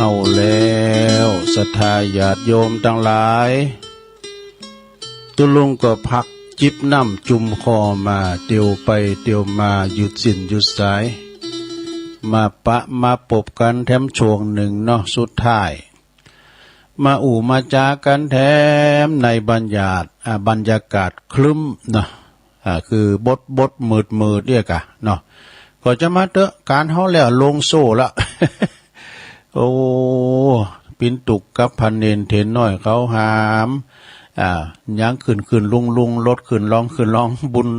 เอาแล้วศรัทธาญาติโยมทั้งหลายตุลุงก็พักจิบน้ำจุ่มคอมาเตียวไปเตียวมาหยุดสิ้นหยุดสายมาปะมาปบกันแถมช่วงหนึ่งเนาะสุดท้ายมามาจากันแถมในบรรยากาศคลึ้มเนาะคือบดมืดเรียกอะเนาะก็จะมาเตอะการเฮาแล้วลงโซ่ละ โอ้ปินตุกกับพันเนนเทนน้อยเขาหามยังขึ้นลุงรถขึ้นร้องบุญ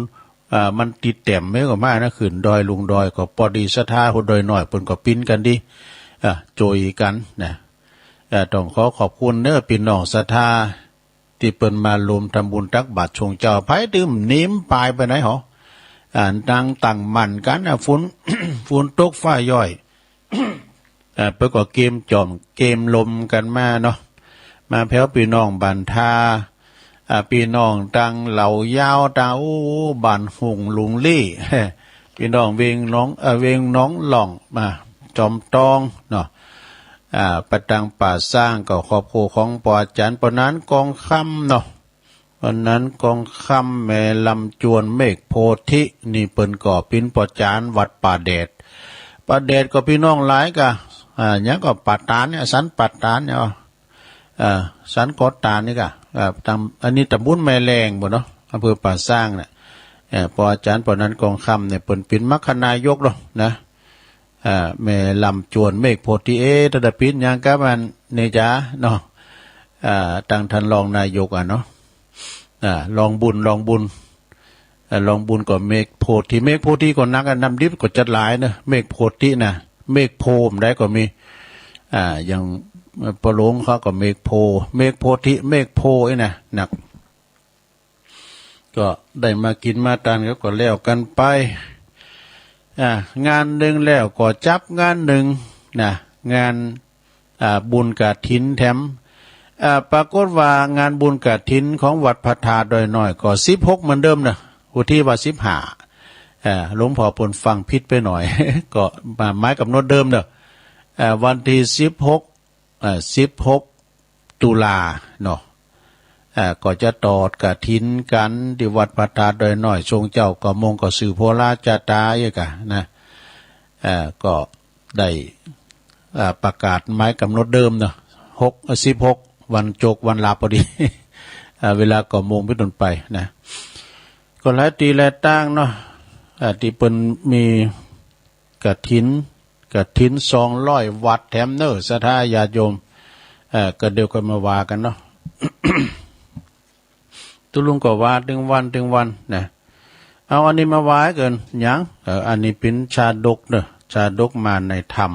มันติดแต้มไม่ก็มานะขึ้นดอยลุงดอยก็พอดีศรัทธาคนดอยน้อยเพิ่นก็ปิ้นกันดิโจยกันนะต้องขอบคุณเด้อพี่น้องศรัทธาที่เปิ้นมารวมทำบุญตักบาตรชงเจ้าไผดื่มนิ่มปลายไปไหนหรอตั้งมั่นกันฝุ่น ฝุ่นตกฟ้าย่อย เปิ้นก็เกมจอมเกมลมกันมาเนาะมาแพ้วพี่น้องบันทาพี่น้องตังเหล่ายาวตาบันหุงลุงลี่ พี่น้องเวงน้องหล่องมาจอมตองเนาะประดังป่าสร้างก็ครอบครัวของปอจันปนั้นกองค่ำเนาะปนั้นกองค่ำแม่ลำจวนเมฆโพธินี่เปิ้นก่อปินปอจานวัดป่าเดชก็พี่น้องหลายกะยังก็ปัดตานเนี่ยสันปัดตานเนี่ยสันกอดตานนี่กะอันนี้ตำบุญแม่แรงบ่เนาะอำเภอป่าสร้างเนี่ยปอจานปนั้นกองค่ำเนี่ยเปิ้นปินมรรคนายกเนาะนะแม่ลำจวนเมฆโพธิตะปินยังกับมันเนจ้าเนาะตั้งท่านรองนายกเนาะลองบุญก็เมฆโพธิก็นักนำดิบก็จัดหลายเนอะเมฆโพธินะเมฆโพมได้ก็มีอย่างปะหลงเขาก็เมฆโพธิเมฆโพไอ้นะหนักก็ได้มากินมาทานก็แล้วกันไปงานหนึ่งแล้วก็จับงานหนึ่งนะงานบุญกฐินแถมปรากฏว่างานบุญกฐินของวัดพระธาตุดอยน้อยก็16เหมือนเดิมนะอุที่ว่า15หลวงพ่อปนฟังผิดไปหน่อย ก็มาไม้กับโน้ตเดิมเนอะวันที่16ตุลาเนาะก็จะตอดกฐินกันที่วัดพระธาตุดอยน้อยทรงเจ้าก็มงก็สื่อโพราจาตาอีกนะก็ได้ประกาศไม้กำหนดเดิมเนาะ16วันโจกวันลาพอดี เวลาก็โมงไปต้นไปนะก็หลายตีหลายตั้งเนาะที่เปิ้นมีกฐิน200วัดแถมเนอศรัทธาญาติโยมก็เดี๋ยวก็มาว่ากันเนาะ ตุลุงก็ว่าถึงวันนะเอาอันนี้มาว่ากันหยังอันนี้เป็นชาดกเนอะชาดกมาในธรรม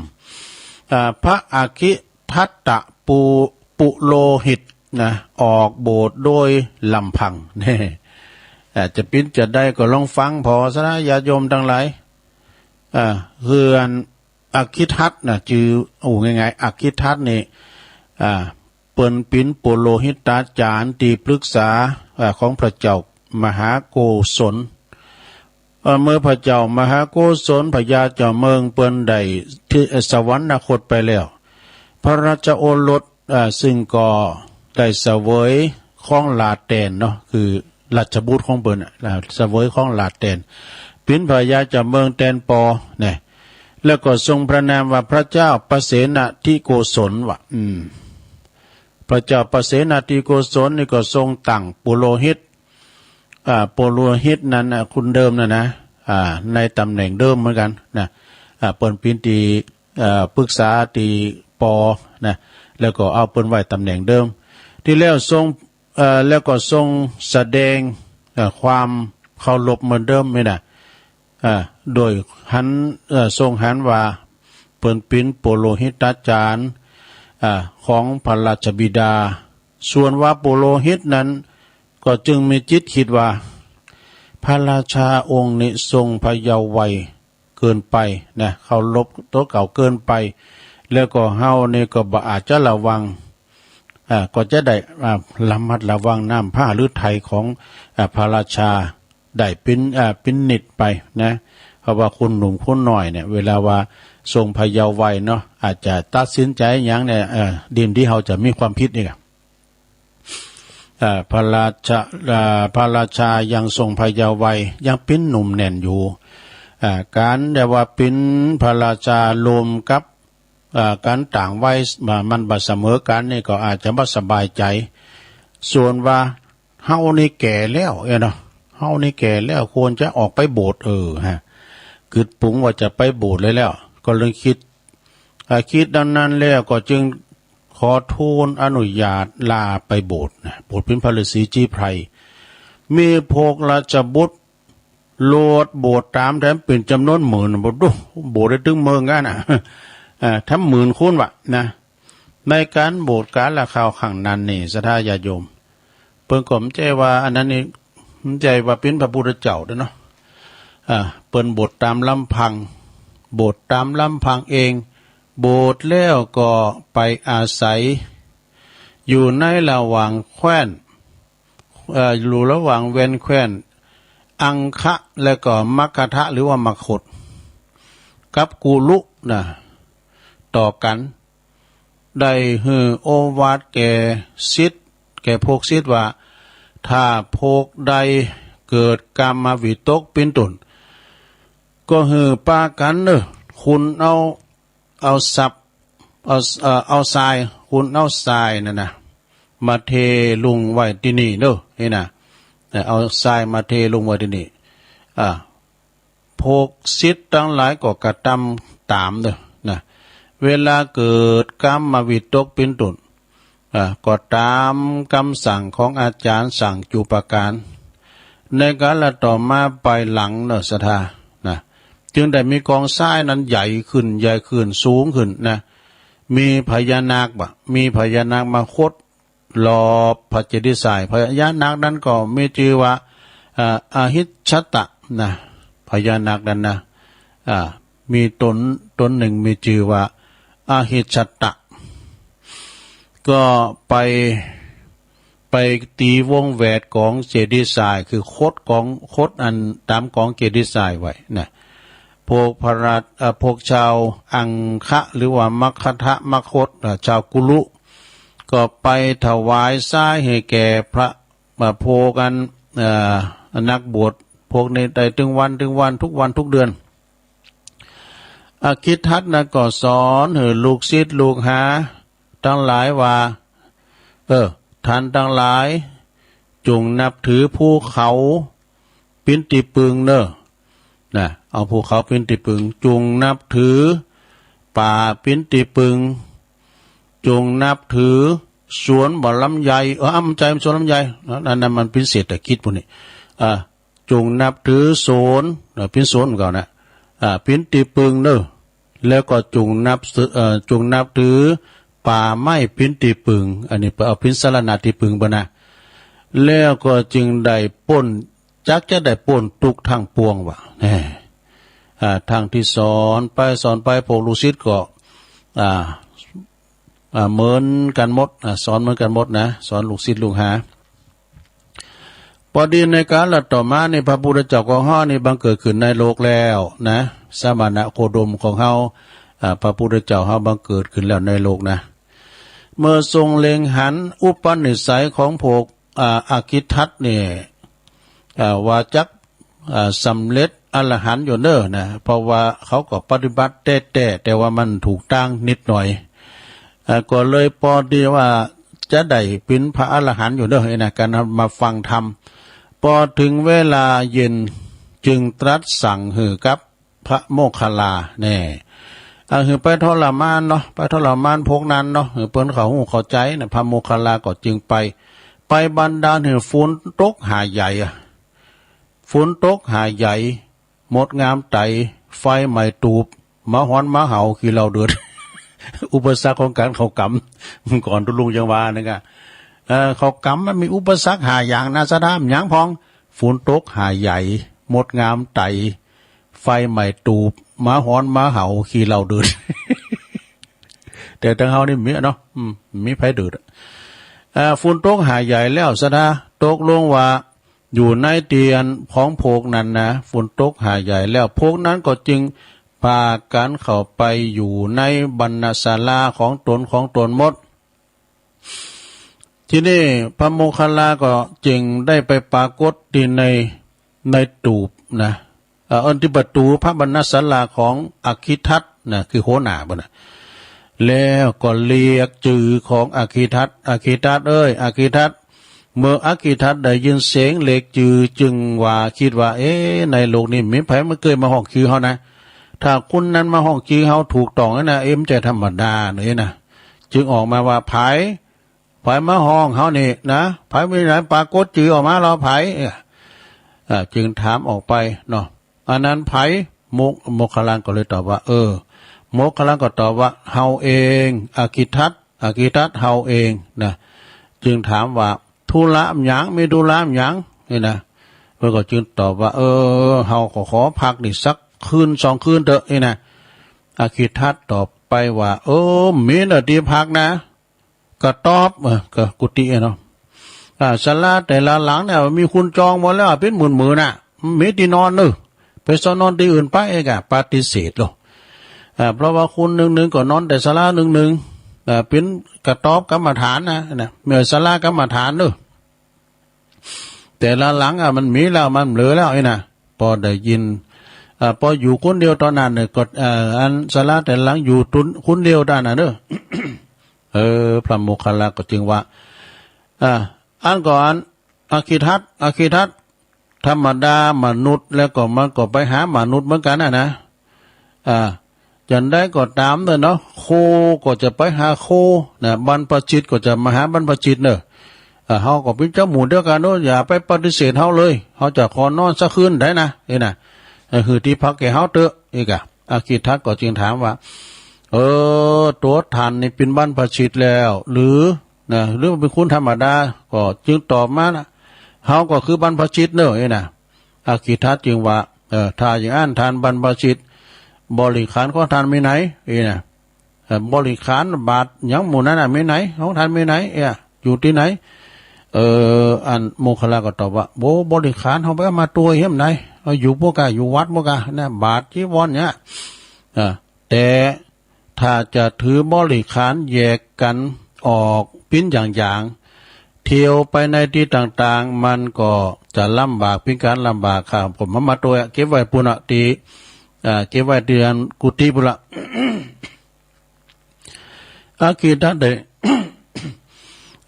พระอาคิทัตตะปุโลหิตนะออกโบสถ์โดยลำพังเนี่ยจะปิ้นจะได้ก็ลองฟังพอซะนะญาติโยมทั้งหลายคืออาคิทัตนะจือง่ายๆอาคิทัตนี่เปิ้นปิ้นปุโลหิตาจารย์ที่ปรึกษาของพระเจ้ามหาโกศลเมื่อพระเจ้ามหาโกศลพญาเจ้าเมืองเปิ้นได้ที่สวรรคตไปแล้วพระราชโอรสซึ่งก็ได้เสวยของลาเตนเนาะคือราชบุตรของเปิ้นเสวยของลาเตนเป็นพญาเจ้าเมืองแตนปอเนี่ยแล้วก็ทรงพระนามว่าพระเจ้าประเสนทิโกศลว่ะพระเจ้าประเสนทิโกศลนี่ก็ทรงตั้งปุโรหิตนั้นคุณเดิมนะในตำแหน่งเดิมเหมือนกันนะเปิ้นปินตีปรึกษาตีปอนะแล้วก็เอาเปิ้นไว้ตำแหน่งเดิมที่แล้วแล้วก็ทรงแสดงความเคารพเหมือนเดิมไม่นะโดยทรงหันว่าเปิ้นปินปุโรหิตาจารย์ของพระราชบิดาส่วนว่าปุโรหิตนั้นก็จึงมีจิตคิดว่าพระราชาองค์นี้ทรงพเยาว์วัยเกินไปนะเคารพตัวเก่าเกินไปแล้วก็เฮานี่ก็บ่อาจจะระวังก็จะได้ระมัดระวังน้ำผ้าหรือไทยของพระราชาได้เป็นนิดไปนะเพราะว่าคนหนุ่มคนหน่อยเนี่ยเวลาว่า ทรงพยาไว้เนาะอาจจะตัดสินใจอย่างเนี่ยดินที่เขาจะมีความผิดนี่ครับพระราชายังทรงพยาไว้ยังเป็นหนุ่มแน่นอยู่การแต่ว่าเป็นพระราชาลมกับการต่างไว้มันบ่เสมอกันนี่ก็อาจจะบ่สบายใจส่วนว่าเฮานี่แก่แล้วเนาะเฮานี่แก่แล้วควรจะออกไปโบสถ์ฮะคิดปรุงว่าจะไปโบสถ์เลยแล้วก็เลยคิดดังนั้นแล้วก็จึงขอทูลอนุญาตลาไปโบสถ์นะโบสถ์เป็นพระฤาษีจีไพรมีพวกราชบุตรโลดโบสถ์ตามแถมเป็นจำนวนหมื่นบ่ดูโบสถ์ได้ถึงเมืองกันถ้าหมื่นคูณวะนะในการโบสถ์การละข่าวขังนั้นนี่ศรัทธาญาติโยมเพิ่นก็มใจว่าอันนั้นนี่ใจว่าเป็นพระพุทธเจ้าเด้อเนาะเปิ้นโบสถ์ตามลำพังโบสถ์ตามลำพังเองโบสถ์แล้วก็ไปอาศัยอยู่ในระหว่างแคว้นอยู่ระหว่างเว้นแคว้นอังคะและก็มัคคทะหรือว่ามัคคตกับกูลุนะต่อกันได้ฮือโอวาทแก่ศิษย์แก่พวกศิษย์ว่าถ้าพวกใดเกิดกรรมวิตกเป็นต้นก็ฮือปากันเด้อคุณเอาสับเอาทรายคุณเอาทรายนั่นนะมาเทลงไว้ที่นี่เด้อเห็นน่ะเอาทรายมาเทลงไว้ที่นี่พวกศิษย์ทั้งหลายก็กระทำตามเด้อนะเวลาเกิดกรรมวิตกเป็นต้นก็ตามคำสั่งของอาจารย์สั่งจุปการในการละต่อมาไปหลังเนอะศรัทธานะจึงได้มีกองทรายนั้นใหญ่ขึ้นสูงขึ้นนะมีพญานาคมีพญานาคมาคดรอบพระเจดีย์ทรายพญานาคนั้นก็มีชื่อว่าอาหิชตะนะพญานาคนั้นนะมีตนหนึ่งมีชื่อว่าอาหิชตะก็ไปตีวงแหวนของเจดีย์ทรายคือคดอันตามของเจดีย์ทรายไว้นะพวกชาวอังคะหรือว่ามัคคทะมัคคตชาวกุลุก็ไปถวายทรายให้แก่พระโพกันนักบวชพวกในใดถึงวันทุกวันทุกเดือนอาคิดทัศน์นะก็สอนให้ลูกศิษย์ลูกหาทั้งหลายว่าท่านทั้งหลายจงนับถือภูเขาปินติปึงเนอะนะเอาภูเขาปินติปึงจงนับถือป่าปินติปึงจงนับถือสวนบ่อลำไยอ้ำใจสวนลำไยนั่นมันเป็นเศรษฐกิจพวกนี้จงนับถือสวนเป็นสวนก่อนนะปินติปึงเนอะแล้วก็จงนับถือป่าไม้พินติปึงอันนี้เอาพินสารนาติปึงบ่นะแล้วก็จึงได้ป่นจักจะได้ป่นทุกทางปวงว่ะทางที่สอนไปพวกลูกศิษย์ก็เหมือนกันหมดสอนเหมือนกันหมดนะสอนลูกศิษย์ลูกหาพอดีในการละต่อมาในพระพุทธเจ้าของเฮานี่บังเกิดขึ้นในโลกแล้วนะสมณะโคดมของเฮาพระพุทธเจ้าเฮาบังเกิดขึ้นแล้วในโลกนะเมื่อทรงเล็งหันอุปนิสัยของพวกอาคิทัศน์นี่ว่าจักสำเร็จอรหันต์อยู่เน้อนะเพราะว่าเขาก็ปฏิบัติแต่ว่ามันถูกตั้งนิดหน่อยก็เลยพอดีว่าจะได้เป็นพระอรหันต์อยู่เด้อนะการมาฟังธรรมพอถึงเวลาเย็นจึงตรัสสั่งหือกับพระโมคคัลลาแน่หือไปทรมานเนาะไปทรมานพวกนั้นเนาะหือเปิ้นเขาหูเข้าใจนะพระโมคคัลลาก็จึงไปบันดาลให้ฝนตกหาใหญ่ฝนตกหาใหญ่หมดงามไตไฟไหม้ตูบหมาหอนหมาเห่าคือเราเดือด อุปสรรคของการเขากำก่อนตุลุงยังว่านะครับเขากำมันมีอุปสรรคหาอย่างนาสะดามหยังพองฝนตกหาใหญ่หมดงามไตไฟไหม้ตูบหมาหอนหมาเห่าขี้เราเดือด แต่ทางเฮานี่มีเนาะมีไผเดือดฝนตกหาใหญ่แล้วสะดาตกลงว่าอยู่ในเตียนของโพกนั้นนะฝนตกหาใหญ่แล้วโพกนั้นก็จึง พากันเข้าไปอยู่ในบรรณศาลาของตนหมดที่นี่พระโมคคัลลาก็จึงได้ไปปรากฏที่ในตูปนะอันที่ประตูพระบรรณศาลาของอคิทัตนะคือโหนาบ่นะแล้วก็เรียกชื่อของอคิทัตเอ้ยอคิทัตเมื่ออคิทัตได้ยินเสียงเรียกชื่อจึงว่าคิดว่าในโลกนี้มีไผมันเคยมาห้องชื่อเฮานะถ้าคุณนั้นมาห้องชื่อเฮาถูกต้องนะจะธรรมดาเลยนะจึงออกมาว่าไผมาห้องเฮานี่นะไผมีไหนปรากฏชื่อออกมาเราไผจึงถามออกไปเนาะอันนั้นไผโมคคัลลาก็เลยตอบว่าโมคคัลลาก็ตอบว่าเฮาเองอคิทัตเฮาเองนะจึงถามว่าธุระหยังมีธุระหยังนี่นะเพิ่นก็จึงตอบว่าเฮาขอพักนี่สักคืน2คืนเถอะนี่นะอคิทัตตอบไปว่ามีน่ะที่พักนะก็ตอบก็กุฏิเนาะศาลาแต่ละหลังเนี่ยมีคุณจองหมดแล้วเป็นหมื่นน่ะมีที่นอนเด้อไปซ้อนนอนที่อื่นไปปฏิเสธหรอเพราะว่าคุณนึงก็นอนแต่ศาลานึงเป็นกระต๊อบกรรมฐานนะเมื่อศาลากรรมฐานเด้อแต่ละหลังมันมีแล้วมันเหลือแล้วนะพอได้ยินพออยู่คนเดียวตอนนั้นเนี่ยก็อันศาลาแต่หลังอยู่คนเดียวด้านน่ะเด้อพระโมคคัลลาก็จึงว่าอันก่อนอคิทัตธรรมดามนุษย์แล้วก็มันก็ไปหามนุษย์เหมือนกันนะจันได้ก็ตามเนาะโคก็จะไปหาโคนะบรรพชิตก็จะมาหาบรรพชิตเนอะเฮาก็เป็นเจ้าหมู่เดียวกันเนาะอย่าไปปฏิเสธเฮาเลยเฮาจะขอนอนสักคืนได้นะนะคือที่พักแก่เฮาเถอะอีกอคิทัตก็จึงถามว่าตัวท่านนี่เป็นบรรพชิตแล้วหรือหรือเป็นคนธรรมดาก็จึงตอบมานะเฮาก็คือบรรพชิตเนอะนะอคิทัตจึงว่าถ้าอย่างนั้นท่านบรรพชิตบริขารของท่านมีไหนนะบริขารบาทยังหมู่นั้นมีไหนของท่านมีไหนอยู่ที่ไหนอันโมคคัลลาก็ตอบว่าบริขารเขาไปมาตัวเหี้ยมไหนอยู่พวกอยู่วัดพวกนะบาทจีวรเนี่ยแต่ถ้าจะถือบริขารแยกกันออกปิ้นอย่างเที่ยวไปในที่ต่างๆมันก็จะลำบากพิการลำบากค่ะผมมาตัวเก็บไว้ปุณตีเก็บไว้เดือนกุฏิปุระ อาคิทัตได้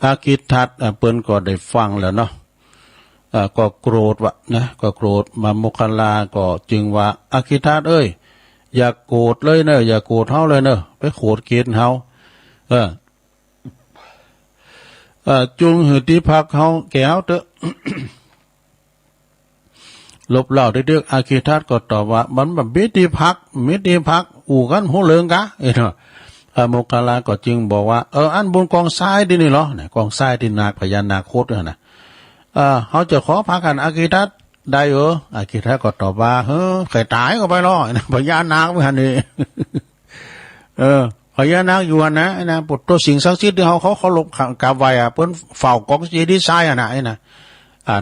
อาคิทัตเปิ้นก็ได้ฟังแล้วเนาะก็โกรธวะนะก็โกรธมาโมคคัลลาก็จึงว่าอาคิทัตเอ้ยอย่าโกรธเลยเนอะอย่าโกรธเฮาเลยเนอะไปโกรธเกลียดเฮาจุงหือที่พักเฮาแก้วเถอะ ลบเล่าเด็กๆอาคิทัตก็ตอบว่ามันแบบมิติพักอู่กันหัวเลิงกะเนาะโมคคัลลาก็จึงบอกว่าอันบนกองทรายดินี่เหรอเนี่ยกองทรายที่นาคพญานาคโคตรนะเขาจะขอพักกันอาคิทัตได้อาคิทัตก็ตอบว่าใครตายก็ไปรอพญานาคไม่หันนี่พญานาคอยู่นะปุตโตสิ่งศักดิ์สิทธิ์ที่เขาเคารพกราบไหว้เพิ่นเฝ้ากองเจดีย์ทรายนะ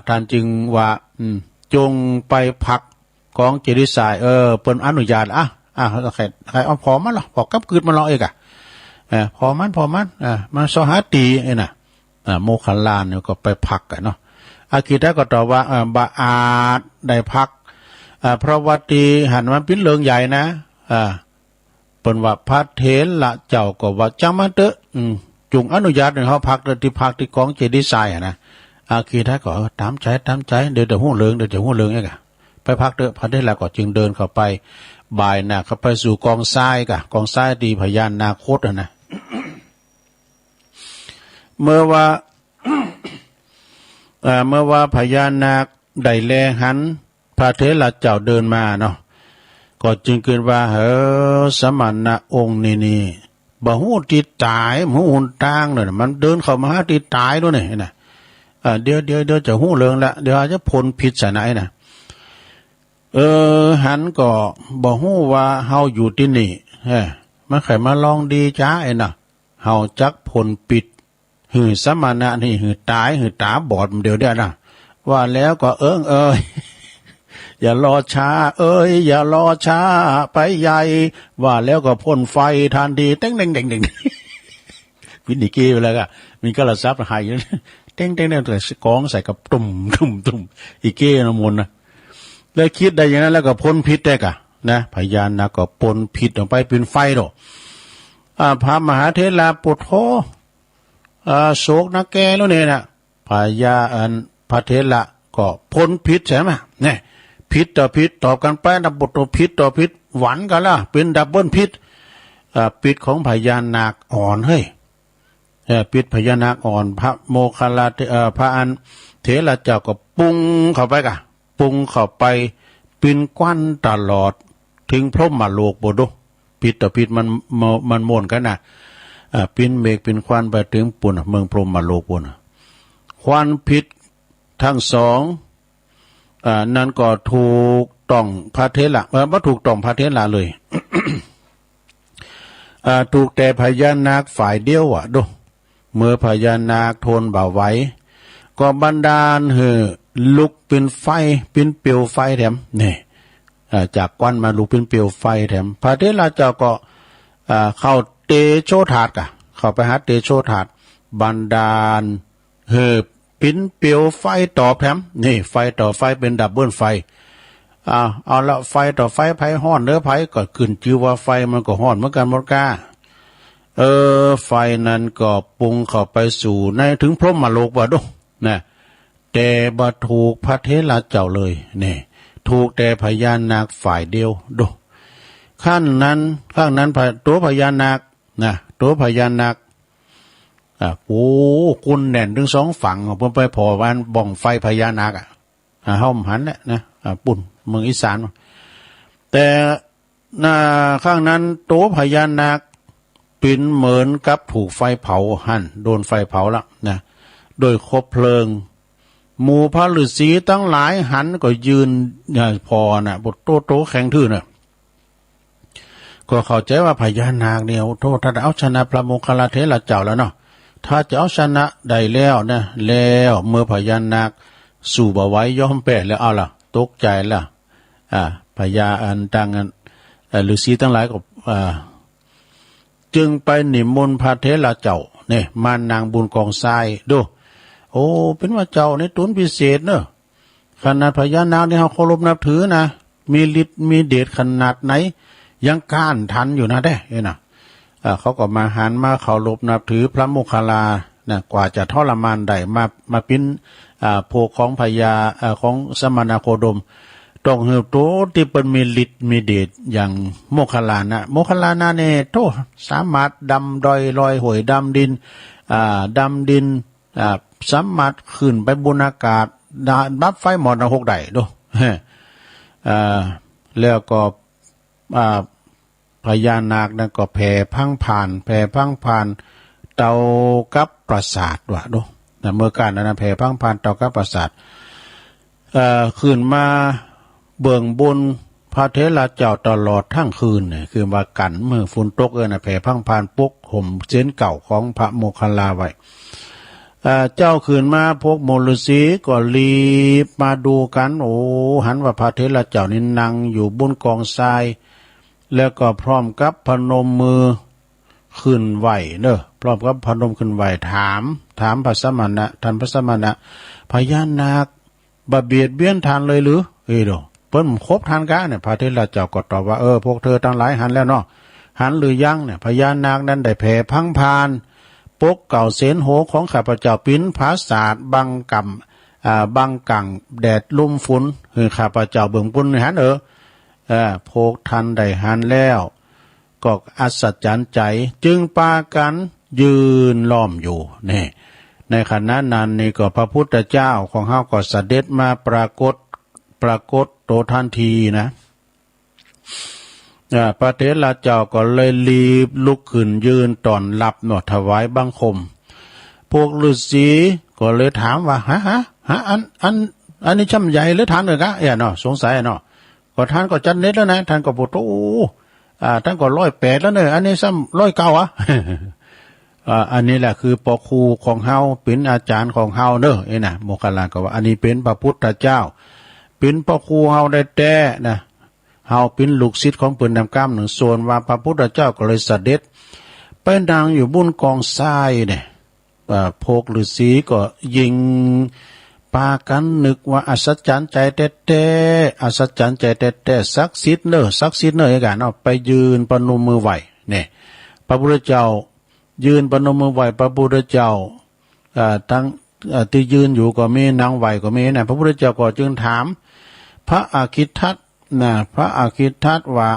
ท่านจึงว่าจงไปพักกองเจดีย์ทรายเปิ้นอนุญาตใครเอาพอมันหรอพอกับคืนมันรอเอกพอมันมันสหัสตีนะโมคคัลลาเนี่ยก็ไปพักกันเนาะอาคิทัตก็ตอบว่าบาอาจได้พักเพราะว่าตีหันมันเป็นเรื่องใหญ่นะเปิ้นว่าพระเถระเจ้าก็ว่าจังมาเถอะจุงอนุญาตให้เขาพักที่พักที่กองเจดีย์ทรายนะอาคิทัตก็ตามใจเดี๋ยวหัวเลิงไอ้กะไปพักเถอะพระเถระก็จึงเดินเข้าไปบ่ายเข้าไปสู่กองทรายกองทรายดีพญานาคตนะ เมื่อว่าพญานาคได้แลหันพระเถระเจ้าเดินมาเนาะก็จึงเกิดว่าสมณะองค์นี่บ่ฮู้ที่ตายหูหุ่นต่างเนี่ยมันเดินเข้ามาหาที่ตายด้วยนี่นะเดี๋ยวจะฮู้เรื่องละเดี๋ยวอาจจะพ้นผิดซะไหนนะหันก็บ่ฮู้ว่าเฮาอยู่ที่นี่มันใครมาลองดีจ้าน่ะเฮาจักพ้นปิดหือสมณะนี่หือตายหือตาบอดเดี๋ยวนะว่าแล้วก็ อย่ารอช้าเอ้ยอย่ารอช้าไปใหญ่ว่าแล้วก็พ่นไฟทันทีเต้งเด้งเด้งเด้งวินิเกไปแล้วก็มีกระซับหายเต้งเด้งเด้งแต่กองใส่กับตุ่มอีเก้นมนนะแล้วคิดได้อย่างนั้นแล้วก็พ้นพิษได้กะนะพญานาคก็ปนพิษออกไปเป็นไฟดอกพระมหาเถระปุถโธโศกนักแกแล้วเนี่ยนะพญาพระเถระก็พ้นพิษใช่ไหมเนี่ยพิษต่อพิษตอบกันไปดับบทต่อพิษต่อพิษหวันกันละเป็นดับเบิลพิษพิษของพญานาคอ่อนเฮ้ยพิษพญานาคอ่อนพระโมคคัลลาพระอันเถระเจ้าก็ปรุงเข้าไปกะปรุงเข้าไปเป็นกว้านตลอดถึงพรหมโลกบ่ดพิษต่อพิษมันม่วนกันนะเป็นเมฆเป็นควันไปถึงปุ่นเมืองพรหมโลกปุ่นควันพิษทั้งสองนั่นก็ถูกต้องพระเถระว่าถูกต้องพระเถระเลย ถูกแต่พญานาคฝ่ายเดียวดูเมื่อพญานาคทนบ่ไหวก็บันดาลลุกเป็นไฟเป็นเปลวไฟแถมนี่จากควันมาลุกเป็นเปลวไฟแถมพระเถระเจ้าก็เข้าเตโชธาตุกะเข้าไปหาเตโชธาตุบันดาลปิ้นเปลวไฟต่อแถมนี่ไฟต่อไฟเป็นดับเบิลไฟเอาละไฟต่อไฟไผฮ้อนเด้อไผก็ขึ้นชื่อว่าไฟมันก็ฮ้อนเหมือนกันหมดกาไฟนั้นก็ปรุงเข้าไปสู่ในถึงพรหมโลกว่าดูนะแต่บ่ถูกพระเถระเจ้าเลยนี่ถูกแต่พญานาคฝ่ายเดียวดูข้างนั้นตัวพญานาคนะตัวพญานาคโอ้กุนแน่นถึงสองฝั่งเพิ่นไปพอวันบ่องไฟพญานาคห้อมหันแหละนะปุ่นเมืองอีสานแต่ข้างนั้นตัวพญานาคเป็นเหมือนกับถูกไฟเผาหั่นโดนไฟเผาละนะโดยคบเพลิงหมู่พระฤาษีทั้งหลายหันก็ยืนพอน่ะบทโตแข็งทื่อน่ะก็เข้าใจว่าพญานาคเนี่ยโทษถ้าเอาชนะพระโมคคัลลาเถระเจ้าแล้วเนาะถ้าจะเอาชนะได้แล้วนะแล้วเมื่อพญานาคสู่บ่ไหว้ยอมแพ้แล้วเอาล่ะตกใจล่ะพญาต่างฤาษีทั้งหลายก็จึงไปนิมนต์พระเถระเจ้าเนี่ยมานางบุญกองทรายดูโอ้เป็นว่าเจ้าในตุนพิเศษเนอะขนาดพญานาคที่เขาเคารพนับถือนะมีฤทธิ์มีเดชขนาดไหนยังก้านทันอยู่นะได้นะเขาก็มาหันมาเคารพนับถือพระโมคคัลลานะกว่าจะทรมานได้มาปิ้นโพของพญาของสมณโคดมต้องเหือโตที่เป็นมีฤทธิ์มีเดชอย่างโมคคัลลานะโมคคัลลานะเนี่ยโตสามารถดำดอยลอยหวยดำดินสามารถขึ้นไปบนอากาศดับไฟหมดหกได้ดูแล้วก็พญานาคนั้นก็แผ่พังผ่านเตากับปราสาทว่ะดูเมื่อการนั้นแผ่พังผ่านเตากับปราสาทขึ้นมาเบื้องบนพระเถระเจ้าตลอดทั้งคืนเนี่ยคือว่ากันเมื่อฝนตกแผ่พังผ่านปุ๊กห่มเส้นเก่าของพระโมคคัลลาไว้เจ้าขืนมาพวกโมฤาษีก็รีบมาดูกันโอ้หันว่าพระเถระเจ้านี่นั่งอยู่บนกองทรายแล้วก็พร้อมกับพนมมือขึ้นไหวเนอะพร้อมกับพนมขึ้นไหวถามพระสมณะท่านพระสมณะพญานาคบ่เบียดเบียนทานเลยหรือเพิ่นครบทานกะเนี่ยพระเถระเจ้าก็ตอบว่าพวกเธอทั้งหลายหันแล้วเนาะหันหรือยังเนี่ยพญานาคนั้นได้แผ่พังพานปกเก่าเสนโหของข้าพเจ้าปิ้นภาษาดบังกังแดดลุ่มฝนคือข้าพเจ้าเบื้องบนหันพวกทันได้หันแล้วก็อัศจรรย์ใจจึงปากันยืนล้อมอยู่นี่ในขณะนั้นนี่ก็พระพุทธเจ้าของเฮาก็เสด็จมาปรากฏโตทันทีนะพระเถระเจ้าก็เลยรีบลุกขึ้นยืนตอนรับหนวดถวายบังคมพวกฤาษีก็เลยถามว่าอันนี้ช่ำใหญ่หรือทานเลยกะเนาะสงสัยเนาะก็ท่านก็จัดเน็ตแล้วนะท่านก็บอกท่านก็108แล้วเนอะอันนี้ซ้ำ109อันนี้แหละคือปอครูของเฮาเป็นอาจารย์ของเฮาเนอะนะโมคคัลลาก็ว่าอันนี้เป็นพระพุทธเจ้า เป็นพ่อครูเฮาได้แต่นะเฮาเป็นลูกศิษย์ของเปิ้นนำกล้ามหนึ่งส่วนว่าพระพุทธเจ้าก็เลยเสด็จไปนั่งอยู่บนกองทรายเนี่ยพวกฤาษีก็ยิงปากันนึกว่าอัศจรรย์ใจแท้ๆอัศจรรย์ใจแท้ๆศักดิ์สิทธิ์เนอะศักดิ์สิทธิ์เนอะอย่างนั้นไปยืนประนมมือไหวเนี่ยพระพุทธเจ้ายืนประนมมือไหวพระพุทธเจ้าทั้งที่ยืนอยู่ก็มีนางไหวก็มีนะพระพุทธเจ้าก็จึงถามพระอาคิทัตนะพระอาคิทัตว่า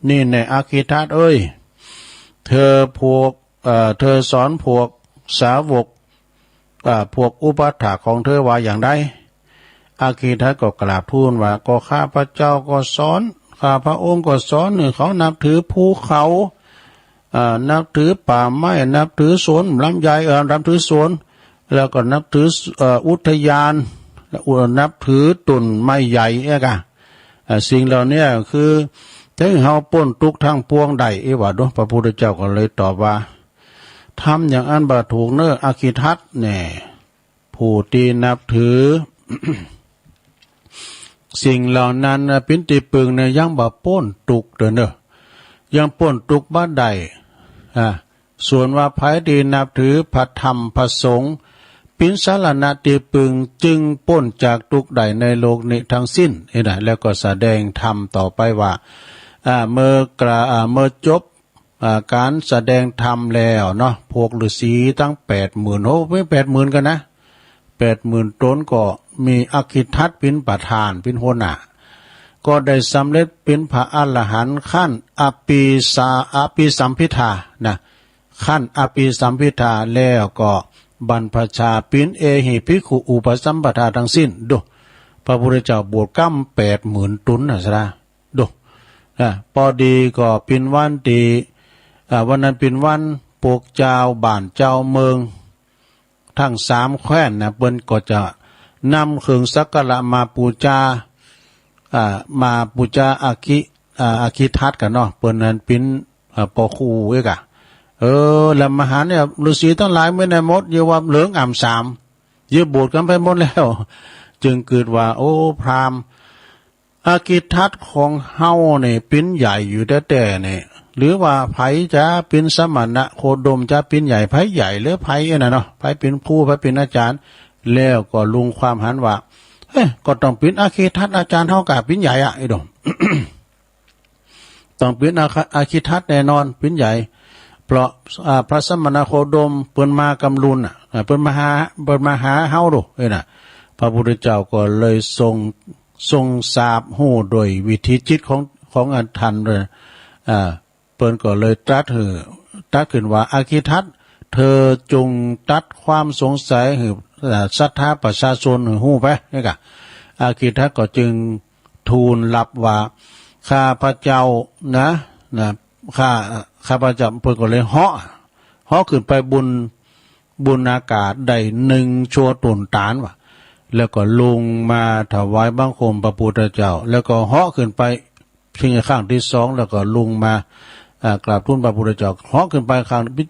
นี่ในอาคิทัตเอ้ยเธอสอนพวกสาวกพวกอุปถากของเธอว่าอย่างไรอาคิทัตก็กราบทูลว่าก็ข้าพระเจ้าก็สอนข้าพระองค์ก็สอนเขานับถือภูเขานับถือป่าไม้นับถือสวนลำไยนับถือสวนแล้วก็นับถืออุทยานนับถือต้นไม้ใหญ่สิ่งเหล่านี้คือถึงเฮาป้นทุกทั้งปวงใดว่าด้วยพระพุทธเจ้าก็เลยตอบว่าทำอย่างอันบ่ถูกเนออาคิทัตเนี่ยผู้ที่นับถือ สิ่งเหล่านั้นเป็นติปึงเนี่ยยังบ่ป้นตุกเด้อเนอยังป้นตุกบ้านใดส่วนว่าภัยที่นับถือพระธรรมพระสงฆ์เป็นสารณะติปึงจึงป้นจากทุกใดในโลกนี้ทั้งสิ้นแล้วก็แสดงธรรมต่อไปว่าเมื่อจบการแสดงธรรมแล้วเนาะพวกฤาษีตั้ง80,000ไม่80,000กันนะ80,000ตนก็มีอาคิทัตเป็นประธานเป็นหัวหน้าก็ได้สำเร็จเป็นพระอรหันต์ขั้นอภิสัมภิทานะขั้นอภิสัมภิทาแล้วก็บรรพชาเป็นเอหิภิกขุอุปสัมปทาทั้งสิ้นดูพระพุทธเจ้าบวชกำ80,000 ตุนนะสระดูพอดีก็เป็นวันที่วันนั้นเป็นวันปกเจ้าบ้านเจ้าเมืองทั้ง3แคว้นนะเปิ้นก็จะนำเครื่องสักการะมาบูชาอาคิทัตกันเนาะเปิ้นนั้นเป็นปอคูเอกแล้วมหาเนี่ยฤาษีทั้งหลายไม่ได้หมดเยาว่าเหลืองอ่ำสามเยอะบวชกันไปหมดแล้วจึงเกิดว่าโอ้พราหมณ์อาคิทัตของเฮาเนี่ยเป็นใหญ่อยู่แต่เนี่ยหรือว่าไผจะเป็นสมณะโคดมจะเป็นใหญ่ไผใหญ่หรือไผน่ะเนาะไผเป็นผู้ไผเป็นอาจารย์แล้วก็ลุงความหันว่าก็ต้องเป็นอาคิทัตอาจารย์เฮากะเป็นใหญ่ไอ้ดง ต้องเป็นอาคิทัตแน่นอนเป็นใหญ่เพราะพระสมณโคดมเปิ้นมากำลุนเปิ้นมาหาเฮาดูน่ะพระพุทธเจ้าก็เลยทรงทราบฮู้โดยวิธีจิตของอันทันเลยเปิ้นก็เลยตรัสขึ้นว่าอาคิทัตเธอจงตัดความสงสัยให้ศรัทธาประชาชนฮู้ไปนี่กะอาคิทัตก็จึงทูลรับว่าข้าพระเจ้านะข้าพระเจ้าเพิ่นก็เลยเหาะขึ้นไปบุญอากาศได้1ชั่วต้นตาลว่ะแล้วก็ลงมาถวายบังคมพระพุทธเจ้าแล้วก็เหาะขึ้นไปเพียงข้างที่2แล้วก็ลงมากราบทูลพระพุทธเจ้าเหาะขึ้นไปข้างที่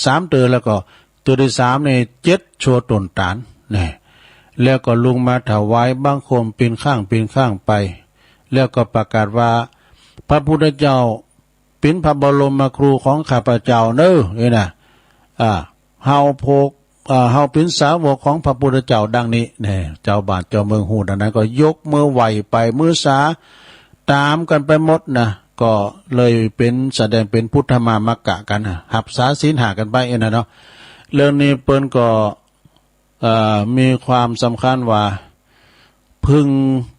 3เตือแล้วก็ตัวที่3นี่7ชั่วต้นตาลนี่แล้วก็ลงมาถวายบังคมเป็นข้างไปแล้วก็ประกาศว่าพระพุทธเจ้าเป็นพระบรมครูของข้าพเจ้าเนอะเฮาเป็นสาวกของพระพุทธเจ้าดังนี้เนี่ยเจ้าบ้านเจ้าเมืองฮู้ดังนั้นก็ยกมือไหวไปมือสาตามกันไปหมดนะก็เลยเป็นแสดงเป็นพุทธมามกะกันหับษาศีลหากันไปเนาะเรื่องนี้เปิ้นก็มีความสำคัญว่าพึง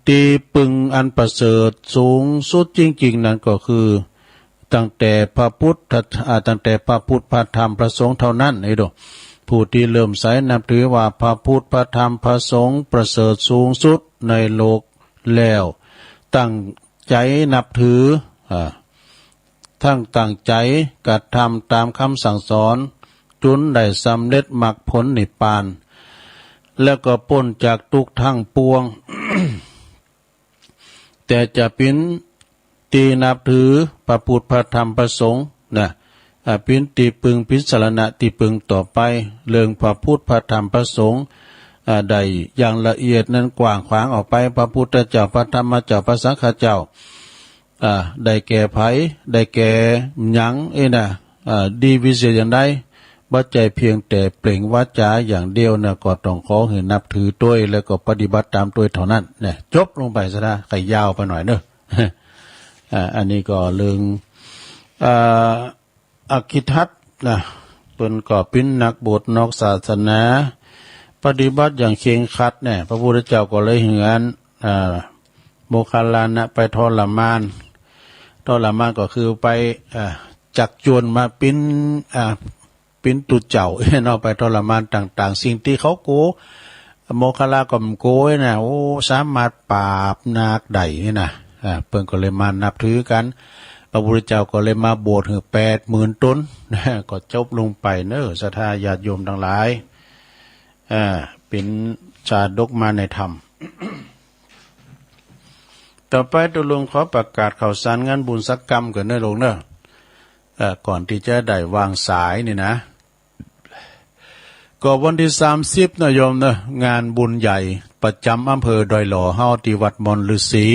ตีปึงอันประเสริฐสูงสุดจริงๆนั่นก็คือตั้งแต่พระพุทธพระธรรมพระสงฆ์เท่านั้นไอ้ดอกผู้ที่เริ่มใสนับถือว่าพระพุทธพระธรรมพระสงฆ์ประเสริฐสูงสุดในโลกแล้วตั้งใจนับถือทั้งตั้งใจกระทำตามคำสั่งสอนจนได้สำเร็จมรรคผลนิพพานแล้วก็พ้นจากทุกข์ทั้งปวง แต่จะเป็นตีนับถือพระพุทธพระธรรมพระสงฆ์นะเป็นตีปึงพิสารณะตีปึงต่อไปเรื่องพระพุทธพระธรรมพระสงฆ์ ได้อย่างละเอียดนั้นกว้างขวางออกไปพระพุทธเจ้าพระธรรมเจ้าพระสังฆเจ้าได้แก่ไผได้แก่หยังดีวิเศษอย่างใดบ่ใจเพียงแต่เปล่งวาจาอย่างเดียวนะก็ต้องขอให้นับถือด้วยแล้วก็ปฏิบัติตามด้วยเท่านั้นเนี่ยจบลงไปซะนะไก่ยาวไปหน่อยเนอะอันนี้ก็เรื่องอคิทัตนะเป็นก็เป็นนักบวชนอกศาสนาปฏิบัติอย่างเคร่งครัดเนี่ยพระพุทธเจ้าก็เลยเหือนโมคคัลลานะไปทรมานก็คือไปจักจวนมาปิ้นตุเจ้าเนาะไปทรมานต่างๆสิ่งที่เขาโกโมคคัลลาก็มโกยนะโอ้สามารถปราบนาคได้นี่นะเพิ่นก็เลยมานับถือกันพระพุทธเจ้าก็เลยมาบวชถึง80,000 ตนก็จบลงไปเนอะศรัทธาญาติโยมทั้งหลายเป็นชาดกมาในธรรม ต่อไปตุลุงขอประกาศข่าวสารงานบุญสักกรรมก่อนเนอะลงเนอะก่อนที่จะได้วางสายนี่นะก็วันที่30นะโยมเนอะงานบุญใหญ่ประจำอำเภอดอยหล่อเฮาที่วัดมอนฤาษี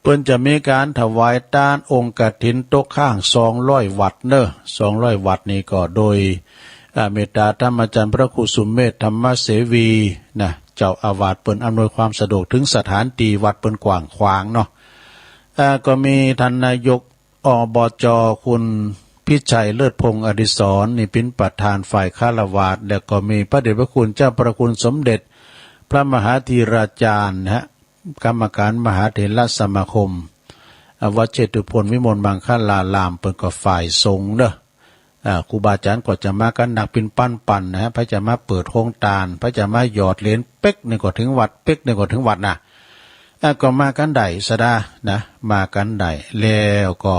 เพิ่นจะมีการถวายทานองค์กฐินโต๊ะข้าง200 วัตต์เนอะ200 วัตต์นี่ก็โดยเมตตาธรรมอาจารย์พระครูสุมเมธธรรมเสวีนะเจ้าอาวาสเปิ้นอำนวยความสะดวกถึงสถานที่วัดเปิ้นกว้างขวางเนาะก็มีท่านนายกอบจคุณพิชัยเลิศพงษ์อดิศรนี่เป็นประธานฝ่ายฆราวาสแล้วก็มีพระเดชพระคุณเจ้าประคุณสมเด็จพระมหาธีราจารย์กรรมการมหาเถรสมาคมวัดเจตุพลวิมลมังคลารามเปิ้นก็ฝ่ายสงฆ์เด้อครูบาอาจารย์ก็จะมากันหนักเป็นปั้นๆนะพระจะมาเปิดโครงตาลพระจะมาหยอดเหรียญเป๊กนึงก็ถึงวัดเป๊กนึงก็ถึงวัดนะก็มากันได้สดานะมากันได้แล้วก็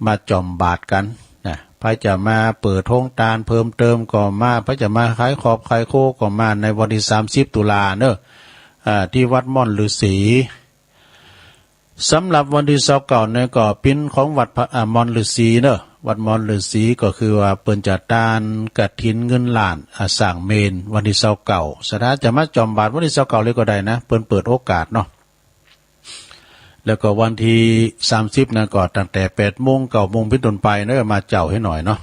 มาจอมบาทกันนะพระจะมาเปิดโครงตาลเพิ่มเติมก็มาพระจะมาขายขอบขายโคก็มาในวันที่30 ตุลาเนอะที่วัดม่อนฤาษีสำหรับวันที่29เนี่ยก็เป็นของวัดม่อนฤาษีเนอะวัดม่อนฤาษีก็คือว่าเปิ้นจะทานกฐินเงินล้านสร้างเมนวันที่29สถานจะมาจอมบาทวันที่29เลยก็ได้นะเปิ้นเปิดโอกาสเนาะแล้วก็วันที่30นะก็ตั้งแต่ 8:00 น 9:00 นเป็นต้นไปเนอะมาเจ้าให้หน่อยเนาะ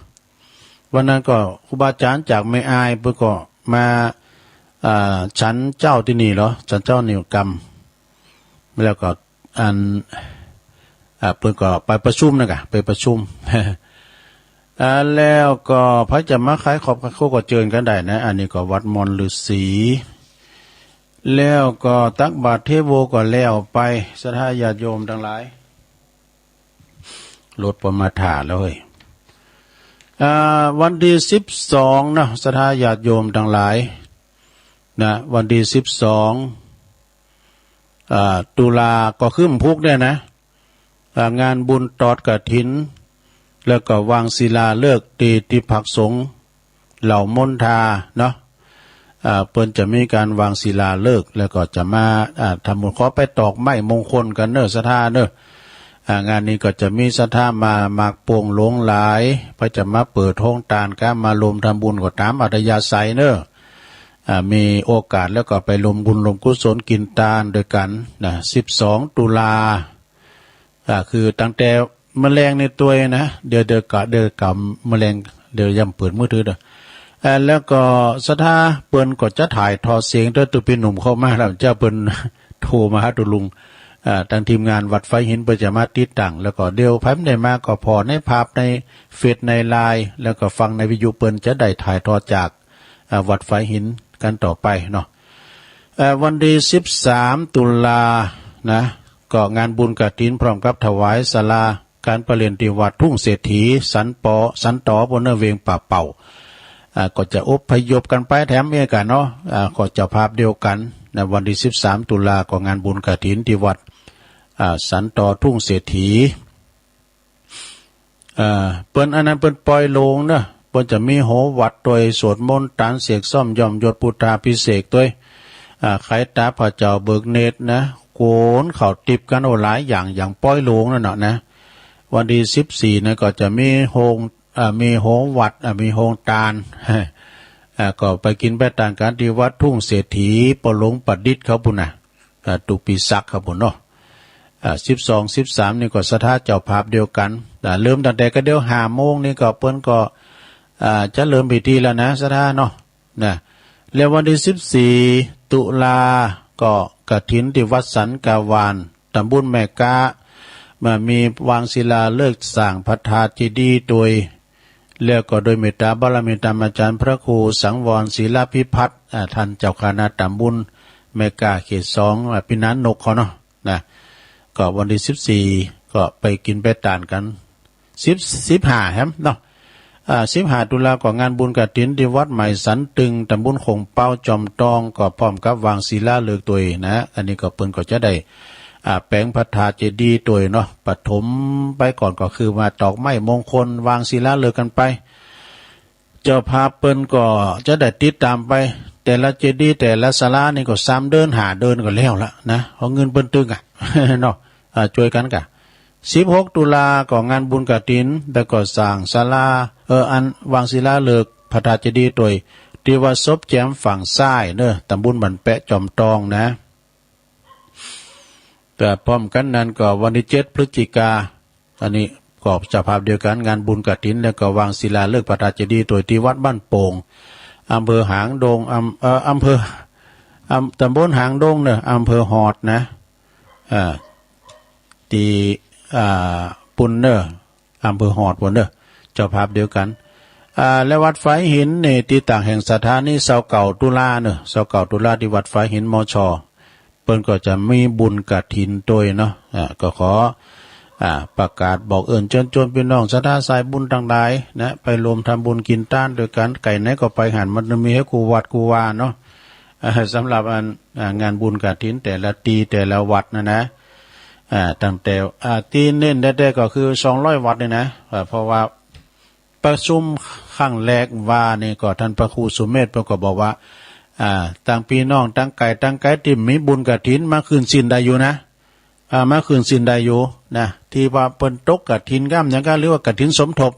วันนั้นก็ครูบาอาจารย์จากไม่อายเพิ่นก็มาฉันเจ้าที่นี่เหรอฉันเจ้านิวกรรมแล้วก็เพิ่นก็ไปประชุมนะกะไปประชุม แล้วก็พระจะมาขายขอบโคก็เจิญกันได้นะอันนี้ก็วัดมอนฤาษีแล้วก็ตักบาตรเทโวก็แล้วไปศรัทธาญาติโยมทั้งหลายลดประมาทาแล้วเฮ้ยวันที่12นะศรัทธาญาติโยมทั้งหลายนะวันที่12ตุลาก็ขึ้นพุกเนี่ยนะงานบุญตอดกฐินแล้วก็วางศิลาฤกษ์ที่พักสงฆ์เหล่ามนทาเนาะเปิ้นจะมีการวางศิลาฤกษ์แล้วก็จะมาทำบุญขอไปตอกไม้มงคลกันเนอะศรัทธาเนอะงานนี้ก็จะมีศรัทธามามากโป่งหลงหลายพระจะมาเปิดห้องตานก็มาลมทำบุญก็ตามอัธยาศัยเนอะมีโอกาสแล้วก็ไปลมบุญลมกุศลกินตาลด้วยกันนะ12 ตุลาคือตั้งแต่แมลงในตัวนะเดือกับแมลงเดี๋ยวย่ำเปิดมือถือเด้อแล้วก็ศรัทธาเปิ้นก็จะถ่ายทอดเสียงด้วยตัวเป็นหนุ่มเข้ามาแล้วเจ้าเปิ้นโทรมาหาตุลุงทางทีมงานวัดไฟหินเปิ้นจะมาติดตั้งแล้วก็เดี๋ยวพัมได้มาก็พอในภาพในเฟซในไลน์แล้วก็ฟังในวิทยุเปิ้นจะได้ถ่ายทอดจากวัดไฟหินกันต่อไปเนาะวันที่13 ตุลานะก็งานบุญกฐินพร้อมกับถวายศาลาการประเรียนที่วัดทุ่งเศรษฐีสันตอบนเวียงป่าเป่าก็จะอพยพกันไปแถมเมียกันเนาะก็จะภาพเดียวกันในวันที่13 ตุลาก็งานบุญกฐินที่วัดสันตอทุ่งเศรษฐีเปิ้นอันนั้นเปิ้นปล่อยลงนะเปิ้นจะมีโหวัดโดยสวดมนต์ตานเสกซ่อมย่อมยศพุทธาภิเษกด้วยไขตาพระเจ้าเบิกเนตรนะโกนเขาติบกันโอหลายอย่างปล่อยลงนั่นนะวันที่14นะก็จะมีโฮงวัดมีโฮงตาล ก็ไปกินไปต่างกันที่วัดทุ่งเศรษฐีปหลงปัดดิษฐ์เขาปุ่นน่ะตุปีศักดิ์ครับปุ่นเนาะ12 13นี่ก็สถาเจ้าภาพเดียวกันเริ่มตั้งแต่ก็เดี๋ยว5 โมงนี่ก็เปิ้นก็จะเริ่มพิธีแล้วนะสถาเนาะนะแล้ววันที่14 ตุลาก็กฐินที่วัดสันกาวานตำบลแม่กามามีวางศิลาฤกษ์สร้างพระธาตุเจดีย์โดยแล้วก็โดยเมตตาบารมีธรรมอาจารย์พระครูสังวรศิลพิพัฒน์ท่านเจ้าคณะตำบลแม่กาเขต2ปีนั้นนกเขาเนาะนะก็วันที่14ก็ไปกินไปตานกัน15แฮมเนาะ15 ตุลาก็งานบุญกฐินที่วัดใหม่สันตึงตำบลคงเป้าจอมตองก็พร้อมกับวางศิลาฤกษ์ตัวนะอันนี้ก็เปิ้นก็จะได้แปลงพระธาตุเจดีย์ตัวเนาะปฐมไปก่อนก็คือมาตอกไม้มงคลวางศิลาฤกษ์กันไปเจ้าภาพเปิ้นก็จะได้ติดตามไปแต่ละเจดีย์แต่ละศาลานี่ก็3 เดินหาเดินก็แล้วละนะเอาเงินเปิ้นตึงเนาะช่วยกันกะ16 ตุลาก็งานบุญกฐินแล้วก็สร้างศาลาอันวางศิลาฤกษ์พระธาตุเจดีย์ตัวที่วัดศพแจ่มฝั่งซ้ายเด้อตำบลบันแปะจอมตองนะแต่พร้อมกันนั้นก็วันที่7 พฤศจิกาอันนี้ก็เจ้าภาพเดียวกันงานบุญกฐินแล้วก็วางศิลาฤกษ์พระธาตุเจดีย์ตัวที่วัดบ้านโป่งอำเภอหางดงอำเภอตำบลหางดงเนี่ยอำเภอหอดนะที่ปุ่นเนอร์อำเภอหอดปุ่นเนอร์เจ้าภาพเดียวกันและวัดฝายหินในที่ต่างแห่งสถานีเสาเก่าตุลาเนอะเสาเก่าตุลาที่วัดฝายหินมช.เปิ้นก็จะมีบุญกฐินโดยเนาะก็ขอประกาศบอกเอิ้นเชิญชวนพี่น้องศรัทธาสายบุญต่างหลายนะไปรวมทำบุญกินต้านโดยกันไก่ไหนก็ไปหันมันมีให้ครูวัดครูวาเนาะสำหรับงานบุญกฐินแต่ละตีแต่ละวัดนะตั้งแต่ที่เน้นได้ก็คือ200 วัดเลยนะเพราะว่าประชุมครั้งแรกว่านี่ก็ท่านพระครูสุเมธก็บอกว่าต่างพี่น้องตั้งไก่ที่มีบุญกฐินมาคืนศีลได้อยู่นะมาคืนศีลได้อยู่นะที่ว่าเปิ้นตกกฐินกำหยังก็เรียกว่ากฐินสมทบ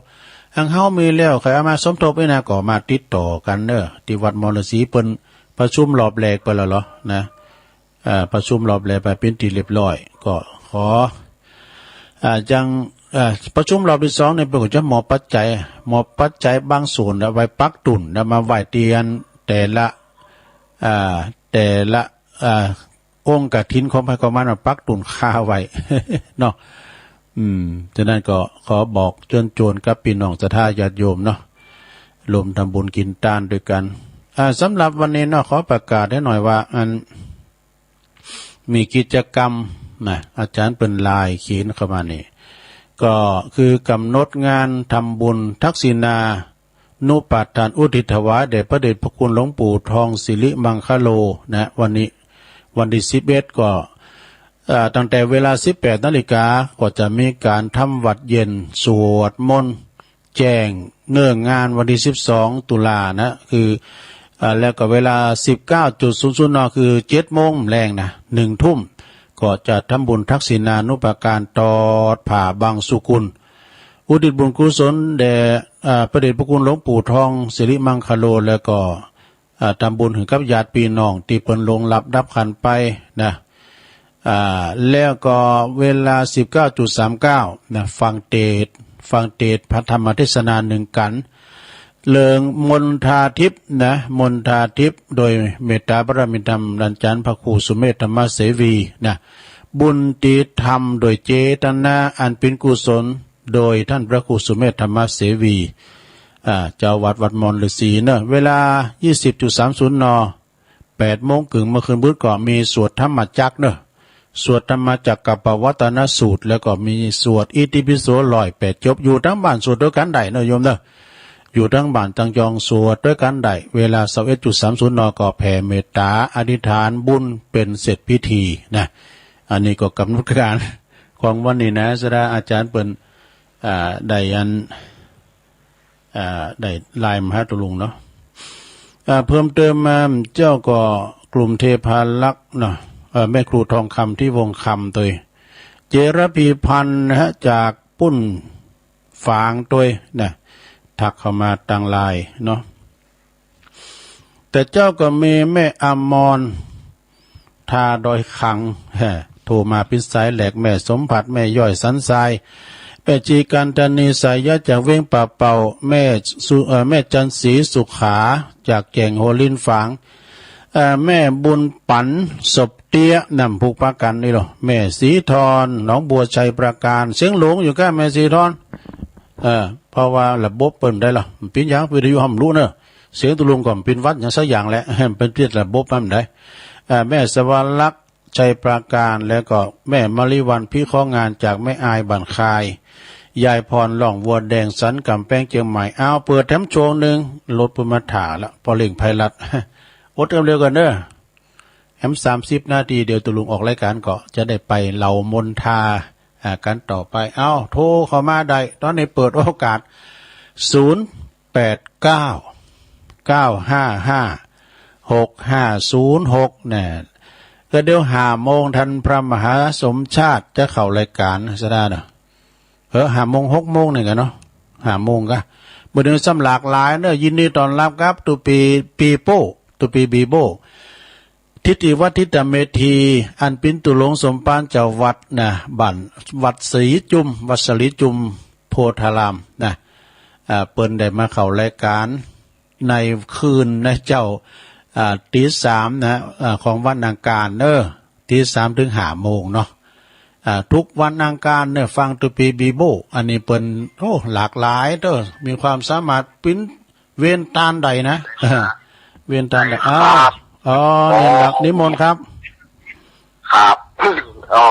ทางเฮามีแล้วใครเอามาสมทบนี่นะก็มาติดต่อกันเด้อที่วัดมรศรีเปิ้นประชุมรอบแรกไปแล้วเหรอนะประชุมรอบแรกไปเป็นที่เรียบร้อยก็ขอจังประชุมรอบที่2เนี่ยเพิ่นก็จะมอบปัจจัยบางส่วนเอาไว้ปักตุ่นแล้วมาไหว้เตียนแต่ละองค์กฐินของพระกมันมาปักตุ่นคาไว้ เนาะฉะนั้นก็ขอบอกเชิญชวนกับพี่น้องศรัทธาญาติโยมเนาะรวมทำบุญกินทานด้วยกันสำหรับวันนี้เนาะขอประกาศให้หน่อยว่ามีกิจกรรมนะอาจารย์เป็นลายเขียนเข้ามานี่ก็คือกำหนดงานทำบุญทักษิณานุปาทานอุทิศถวายแด่พระเดชพระคุณหลวงปู่ทองสิริมังคโลนะวันนี้วันที่11ก็ตั้งแต่เวลา 18 นาฬิกาก็จะมีการทำวัดเย็นสวดมนต์แจ้งเนื่องงานวันที่12 ตุลานะคือแล้วก็เวลา 19.00 นคือ 7 โมงแรงนะ1 ทุ่มก็จะทำบุญทักษิณานุปการตอดผ่าบางสุกุลอุทิศบุญกุศลแด่พระเดชพระคุณหลวงปู่ทองสิริมังคโลแล้วก็ทำบุญถึงกับญาติพี่น้องที่เพิ่นลงรับดับขันไปนะแล้วก็เวลา 19.39 นะฟังเทศน์พระธรรมเทศนา1 กันเลิงมนทาทิพย์นะมนทาทิพย์โดยเมตตาบารมีธรรมอาจารย์พระครูสุเมธธรรมเสวีนะบุญติธรรมโดยเจตนาอันเป็นกุศลโดยท่านพระครูสุเมธธรรมเสวีเจ้าวัดมอนฤาษีเนอะเวลา 20.30 น8 โมงครึ่งเมื่อคืนพุธก็มีสวดธรรมจักรเนอะสวดธรรมจักรกับปวัตนสูตรแล้วก็มีสวดอิติปิโส108 จบอยู่ทั้งบ้านสวดด้วยกันได้เนอะโยมเนอะอยู่ทั้งบ้านตั้งจองสวดด้วยกันได้เวลา 21.30 นก็แผ่เมตตาอธิษฐานบุญเป็นเสร็จพิธีนะอันนี้ก็กำหนดการของวันนี้นะสดาอาจารย์เปิ้นได้ได้ลายมหาตุลุงเนาะเพิ่มเติมมาเจ้าก็กลุ่มเทพาลักษณ์เนาะแม่ครูทองคำที่วงคำตัวเจรพีพันธ์นะฮะจากปุ้นฝางตัวนะทักเข้ามาต่างลายเนาะ แต่เจ้าก็มีแม่อมรทาดอยขังโทรมาพิสัยแหลกแม่สมผัสแม่ย่อยสันทรายแม่จีกันตนีสายยะจากเว้งป่าเป่าแม่จันสีสุขาจากแก่งโหลินฝางแม่บุญปันศพเตี้ยนำผูกปากันนี่หรอแม่สีทรหนองบัวชัยประการเสียงหลงอยู่แค่แม่สีทรเพราะว่าระบบเปิ่นได้หรอปินยางวิทยุห้ามรู้เนอะเสียงตุลุงก่อนปินวัดอย่างสักอย่างแหละเป็นเพียรระบบมันได้แม่สวรรลักษณ์ชัยประการแล้วก็แม่มริวันพี่ข้องานจากแม่อายบันคายยายพรหล่องวัวแดงสันกำแพงเชียงใหม่เอาเปิดแถมโชว์หนึ่งรถปุมาถาละพอเล่งไพรัตอดเร็วกันเด้อแถม30 นาทีเดี๋ยวตุลุงออกรายการก็จะได้ไปเหล่ามนทากันต่อไปเอาโทรเข้ามาได้ตอนนี้เปิดโอกาส089-955-6506เนี่ยก็เดี๋ยว5 โมงทันพระมหาสมชาติจะเข้ารายการซะได้เนาะ5 โมง 6 โมงนี่กันเนาะ5 โมงก็บ่ได้สำหลากหลายเด้อยินดีต้อนรับครับตุปีโป้ตุปีบีโบทิติวัดทิตเมธีอันปินตุหลงสมปานเจ้าวัดนะบั่นวัดศรีจุมวัดศรีจุมโพธารามนะเปิ้นได้มาเข้ารายการในคืนนะเจ้าตี 3นะของวันอังคารเด้อตี 3 ถึง 5 โมงเนาะทุกวันอังคารเนี่ยฟังตุปีบีโบอันนี้เปิ้นโอ้หลากหลายเด้อมีความสามารถปิ้นเวียนตาลใดนะเวียนตาลใดนี่หลักนิมนต์ครับครับโอ้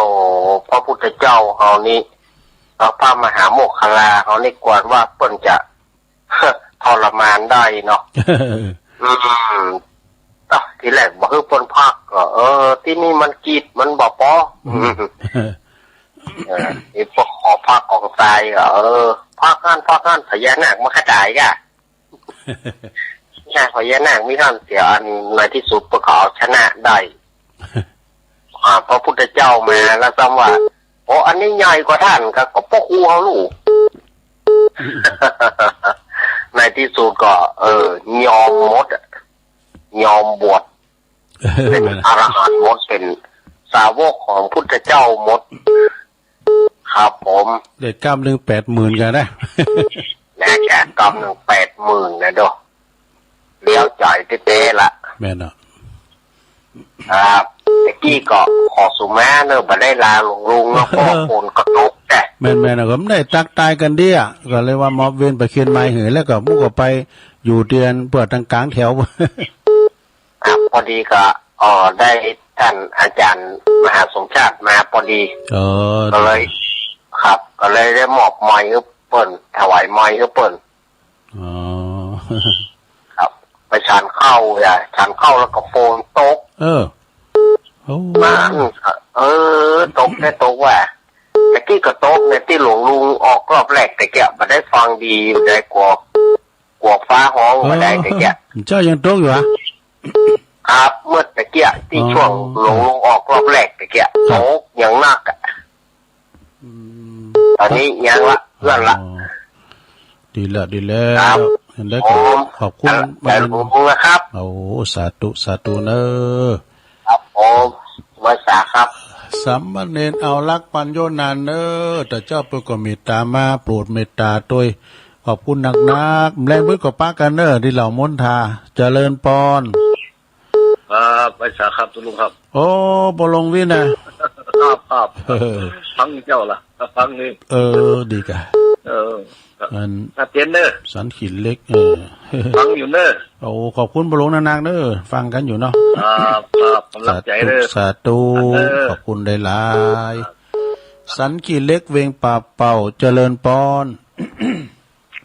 พระพุทธเจ้าเขานี่พระมหาโมคคัลลาเขานี่กวนว่าเปิ้นจะทรมานได้เนาะทีแรกบอกคือเปิ้นพักก็ที่นี่มันกีดมันบ่พอนี่พวกขอพักของตายพักงานพญานาคมาขจายกะพญานาคมีท่านเสียอันในที่สุดพวกเขาชนะได้พระพุทธเจ้ามาแล้วซ้ำว่าโอ้อันนี้ใหญ่กว่าท่านก็พ่อครูเขาลูกในที่สุดก็ยอมหมดยอมบวชเป็นอรหันต์หมดเป็นสาวกของพุทธเจ้าหมดครับผมเด็กกำหนึ่ง80,000กันนะแน่แก่กำหนึ่ง80,000นะดอกเลี้ยวจ่อยเต้ๆละแม่นครับตะกี้ก็ขอสุมาเนอะมาได้ลาลุงแล้วก็โคนกระตกแต่แม่นๆก็ไม่ได้ตักตายกันเดี้ยก็เลยว่ามอบเว้นไปเคียนไม้เหือแล้วก็มุกก็ไปอยู่เดือนเปิดทางกลางแถวพอดีก็ได้ท่านอาจารย์มหาสมชาติมาพอดีก็เลยครับก็เลยได้มอบไม้ให้เปิ้นถวายไม้ให้เปิ้นครับไปฉันเข้าฉันเข้าแล้วก็โฟนตกมันตกได้ตกว่าตะกี้ก็ตกในที่หลวงลุงออกรอบแรกแต่แกมาได้ฟังดีได้กลัวฟ้าห้องมาได้แต่แกเจ้ายังตกอยู่ครับเมื่อตะเกียที่ช่วงหลวงลุงออกรอบแรกตะเกียตกอย่างหนักตอนนี้ยังละเลื่อนละดีแล้วเห็นได้ขอบคุณนะครับโอ้สาธุเนอะครับผมมาสาครับสัมมาเนรเอาลักปัญโยนานเนอะแต่เจ้าเปิดก็เมตตามาโปรดเมตตาด้วยขอบคุณนักแรงมือกับป้ากันเนอะที่เหล่ามนทาเจริญปอนไปสาครับตุลุงครับโอ้บลงวิครับฟังเจ้าล่ะฟังนี่ดีกะมันเตียนเนอสันขินเล็กฟังอยู่เนอโอ้ขอบคุณบลงนางเนอฟังกันอยู่เนาะครับกำลังใจเนอสาธุขอบคุณได้หลายสันขินเล็กเวงป่าเป่าเจริญปอน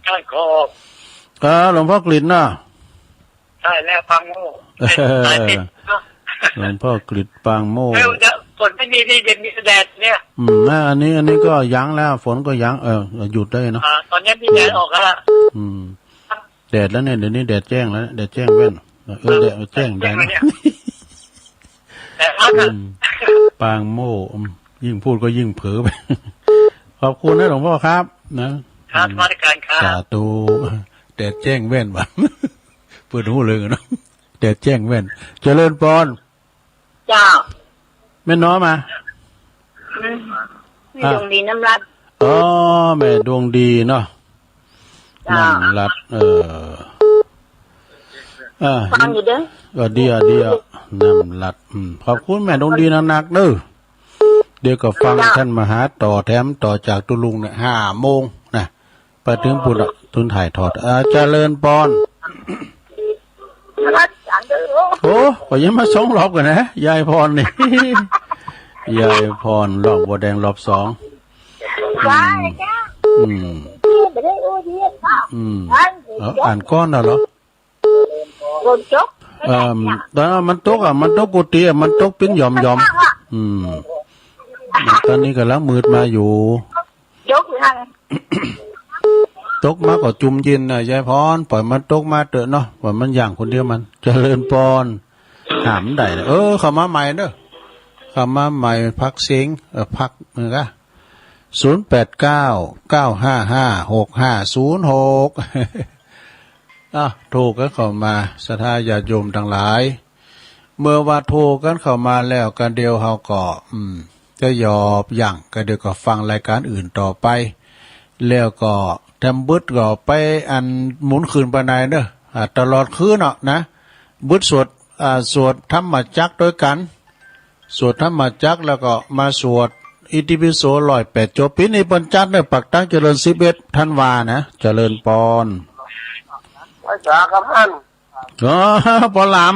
ใช่ขอหลวงพ่อกลิ่นเนาะใช่แล้วฟังโม่หลวงพ่อกฤษปางโม่ฝนไม่มีนี่เย็นมีแดดเนี่ยอันนี้ก็ยั้งแล้วฝนก็ยั้งหยุดได้เนาะตอนนี้มีแดดออกแล้วแดดแล้วเนี่ยเดี๋ยวนี้แดดแจ้งแล้วแดดแจ้งเว้นแดดแจ้งแดงปางโม่ยิ่งพูดก็ยิ่งเผลอไปขอบคุณนะหลวงพ่อครับนะครับมาตรการครับสาธุแดดแจ้งเว้นว่ะเปิดหูเลยเนาะ เดี๋ยวแจ้งแว่นเจริญปอน เจ้า แม่น้อมา ไม่ดวงดีน้ำรัด อ๋อแม่ดวงดีเนาะ จ้า น้ำรัดฟังอยู่เด้อ ก็เดียวน้ำรัดขอบคุณแม่ดวงดีนักๆเด้อเดี๋ยวก็ฟังท่านมหาต่อแถมต่อจากตุลุงเนี่ย5 โมงนะไปถึงปุ่นทุนถ่ายทอดเจริญปอน รัดจังเด้อ โอ้ก็ยังมา2 รอบกันนะยายพรนี่ ยายพรรอบบัวแดงรอบ 2 ไปจ้าไม่ได้อู้ดีค่ะ อ่านก้อนแล้วเหรอ โดนจก ตอนมันตกมันตกกุฏิมันตกเป็นหย่อมตอนนี้ก็ล้างมืดมาอยู่ จกอยู่นั่น ตกมาก็จุ่มยินยายพรปล่อยมันตกมาเถอะเนาะปล่อยมันอย่างคนเดียวมันเจริญปอนถามได้เข้ามาใหม่เด้อเข้ามาใหม่พักเสียงพักมือก็0899556506โทรกันเข้ามาศรัทธาญาติโยมทั้งหลายเมื่อว่าโทรกันเข้ามาแล้วกันเดียวเฮาก็จะยอบย่างก็เดี๋ยวก็ฟังรายการอื่นต่อไปแล้วก็ทำบึดก็ไปอันหมุนคืนไปไหนเด้อตลอดคืนเนาะนะบึดสวดธรรมจักรด้วยกันสวดธรรมจักรแล้วก็มาสวดอิติปิโส108จบปีนี้เปิ้นจัดเด้อปักตั้งเจริญ11ธันวานะเจริญปอนภาษาครับท่านปอลาม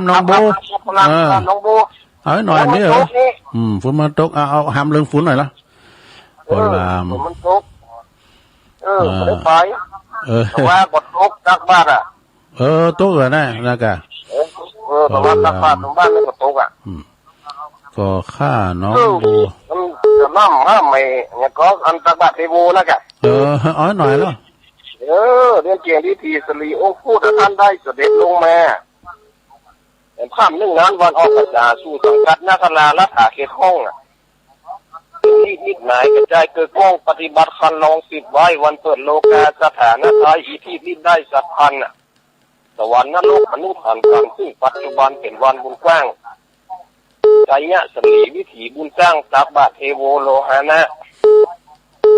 น้องโบน้องโบเอาหน่อยนี่เหรอฝนมันตกเอาหามเรื่องฝนหน่อยละปอลามฝนมันตกไม่ได้ไปแต่ว่าบทตกตักบ้านตกเลยนะกะแต่ว่าตักบ้านตรงบ้านไม่ก็ตกก็ฆ่าน้องโบจะน้ำไม่เนี่ยก็อันตักบ้านเทโวนะกะเอาหน่อยแล้วเรียนเกียรติทีสลีองค์พูดท่านได้เสด็จลงมาเป็นภาพ1 งานวันออกพรรษาสู่สังกัดนาคราและถาเขตห้องนิดหมายกระจายเกิดกล้องปฏิบัติคันลอง10 ไว้วันเปิดโลกาสถานะท้ายอีที่นิดได้สัตว์พันสวรรค์นรกมนุษย์ผ่านกันซึ่งปัจจุบันเป็นวันบุญกว้างใจเนี่ยสลีวิถีบุญสร้างตักบาทเทโวโลหานะ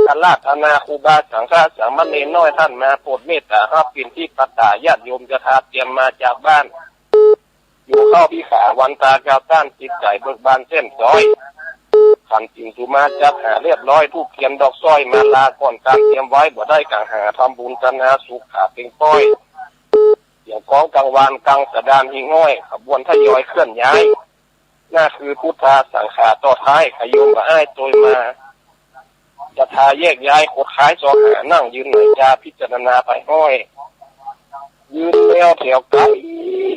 การลาธนาครูบาสังฆสามเณรน้อยท่านมาโปรดเมตตารับเป็นที่ปัตตาญาติโยมจะทาเตรียมมาจากบ้านอยู่เข้าพิขาวันตากาวต้านจิตใจเบิกบานเส้นซอยขันจิงสุมาจัดหาเรียบร้อยทูกเทียนดอกสร้อยมาลาก่อนการเตรียมไว้บ่ได้กังหาทำบุญกันนาสุขขาเป็นต้อยอย่างกองกังวานกังสดานหิง่อยขบวนทยอยเคลื่อนย้ายน่าคือพุทธาสังขาต่อท้ายขยมกับอ้ายโดยมาจะทาแยกย้ายโคตรคล้ายจอหานั่งยืนหน่อยยาพิจารณาไปห้อยยืนแนวแถวไกล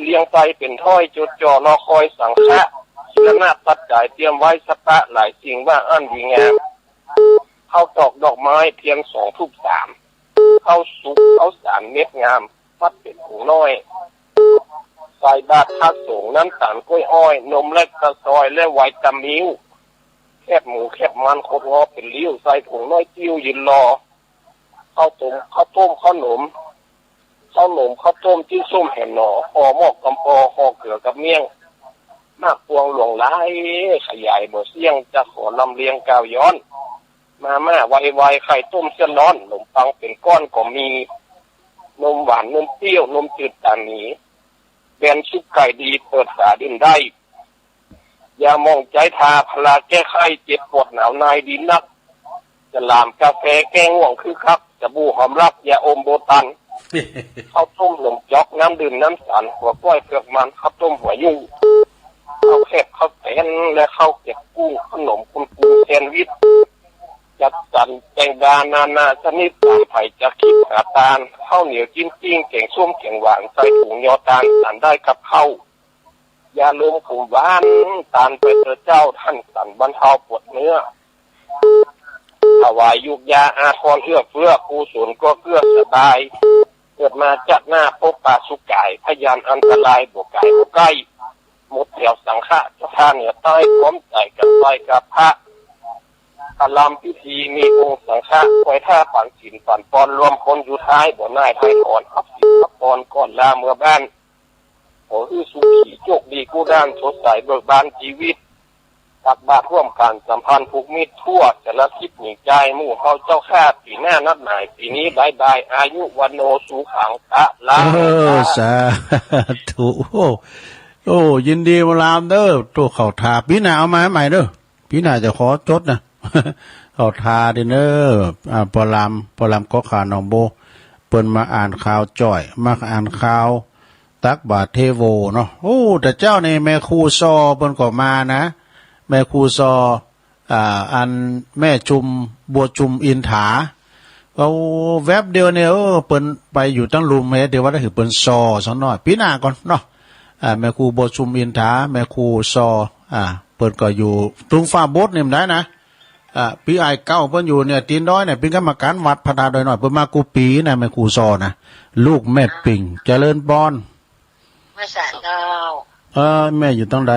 เลี้ยงไปเป็นถ้อยจดจ่อรอคอยสังฆะศิลนาตัดจ่ายเตรียมไว้สปะหลายสิ่งว่าอันดีงามเข้าตอกดอกไม้เทียน2 ทูป 3เข้าสุกเข้าสารเม็ดงามฟัดเป็นผงน้อยใส่บาตรทักสงน้ำตาลกล้วยอ้อยนมเล็กตะซอยและไวตามิวแคบหมูแคบมันโคตรงอเป็นลิ้วใส่ผงน้อยจิ้วยืนรอข้าวต้มข้าวต้มข้าวหนมข้าวต้มจิ้มส้มแห่หน่อห่อหมอกกำปอห่อเกลือกับเมี่ยงมากพวงหลวงหลายขยายบ่เสี่ยงจะขอลำเลียงกาวย้อนมาไวไข่ต้มเส้นร้อนขนมปังเป็นก้อนก็มีนมหวานนมเปรี้ยวนมจืดตามนี้แบนซุปไก่ดีเปิดฝาดินได้อย่ามองใจทาพลาแก้ไข้เจ็บปวดหนาวนายดีนักจะลามกาแฟแก้ง่วงคือครับจะบูหอมรักอย่าอมโบตัน ข้าวต้มนมจอกน้ำดื่มน้ำสันหัวก้อยเปลือกมันข้าวต้มหัวยุ่งข้าวแคบข้าวแตนและข้าวเก็บกุ้งขนมคุณปูแซนด์วิชจัดสรรแกงดานาชนิดตามไผ่จะคิดหาตาลข้าวเหนียวจิ้มจิ้งแกงส้มแกงหวานใส่ถุงยอตาลสันได้กับข้าวยาลมผงหวานตาลไปเจ้าท่านสันบรรเทาปวดเนื้อถวายยุกยาอาทรเอื้อเฟื้อปูศูนย์ก็เอื้อสบายเกิดมาจัดหน้าพบปาสุกายพยานอันตรายบวกไก่บวกใกล้หมดแถวสังฆะเจ้าท่าเหนือใต้พร้อมใจกันไปกับพระอารามพิธีมีองค์สังฆะคอยท่าปั่นสินปั่นปอนรวมคนอยู่ท้ายบ่นายไทยก่อนอับสินอับปอนก่อนลาเมื่อบ้าน ขอให้สุขีโชคดีกู้ด้านสดใสเบิกบานชีวิตตักบาตรร่วมกันสัมพันธ์ผูกมิตรทั่วแต่ละทิศหนีใจหมู่เขาเจ้าข้าปีหน้านัดหมายปีนี้บายอายุวันโนสุขังตะลา สาธุโอ้ยินดีมาลามเด้อตัวเขาทาปีหน้าเอามาใหม่เด้อปีหน้าจะขอจดนะ เขาทาเด้อปลามก็ขาหนองโบเปิ้นมาอ่านข่าวจ่อยมาอ่านข่าวตักบาทเทโวเนาะโอ้แต่เจ้าในแม่ครูซอเปิ้นก็มานะแม่ครูซออันแม่จุมบัวจุมอินถาเอาแวบเดียวเนี่ยเปิ้นไปอยู่ตั้งลุมเดี๋ยวว่าได้ถือเปิ้นซอสักหน่อยปีหน้าก่อนเนาะแม่ครูบัวจุมอินถาแม่ครูซอเปิ้นก็อยู่ตรงฟ้าโบสถ์นี่มันได้นะปีไอเก้าเพิ่นอยู่เนี่ยตีนน้อยเนี่ยเป็นกรรมการวัดพนาดอยหน่อยเพิ่นมากูปีนะแม่ครูซอนะลูกแม่ปิ่งเจริญปอนไม่สานดาว แม่อยู่ตรงใด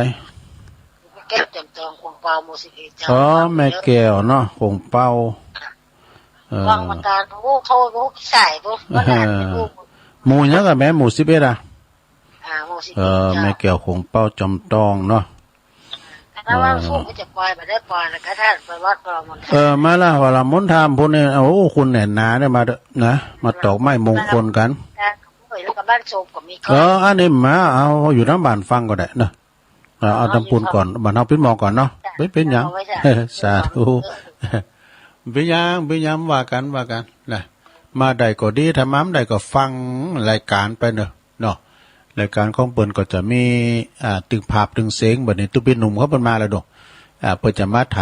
แก้วเต็มตองคงเปาโมสิเอเจ้าแม่แก้วเนาะคงเป้าฟังมาการผู้โทษผู้ใส่ผู้ว่าหลานผู้หมู่ยังกับแม่หมู่11หมู่11แม่แก้วคงเป้าจอมตองเนาะถ้าว่าสู้ก็จะปล่อยไปได้ปล่อยแล้วก็ท่านไปวัดปรมณฑลมาละว่าละมนต์ธรรมพุ่นนี่โอ้คุณแน่นหนาได้มานะมาตอกไม้มงคลกันแล้วก็บ้านโศกก็มีอันนี้มาเอาอยู่น้ำบ้านฟังก็ได้นะเอาตำปูนก่อนบ้านเฮาปิ้นหมอก่อนเนาะเป็นหยังสาธุเป็นหยังว่ากันนะมาได้ก็ดีถ้าม้ำได้ก็ฟังรายการไปเนาะรายการของเปิ้นก็จะมีตึงภาพตึงเสียงบัดนี้ตุเป็นหนุ่มเขาเปิ้นมาแล้วดอกเปิ้นจะมาถ่าย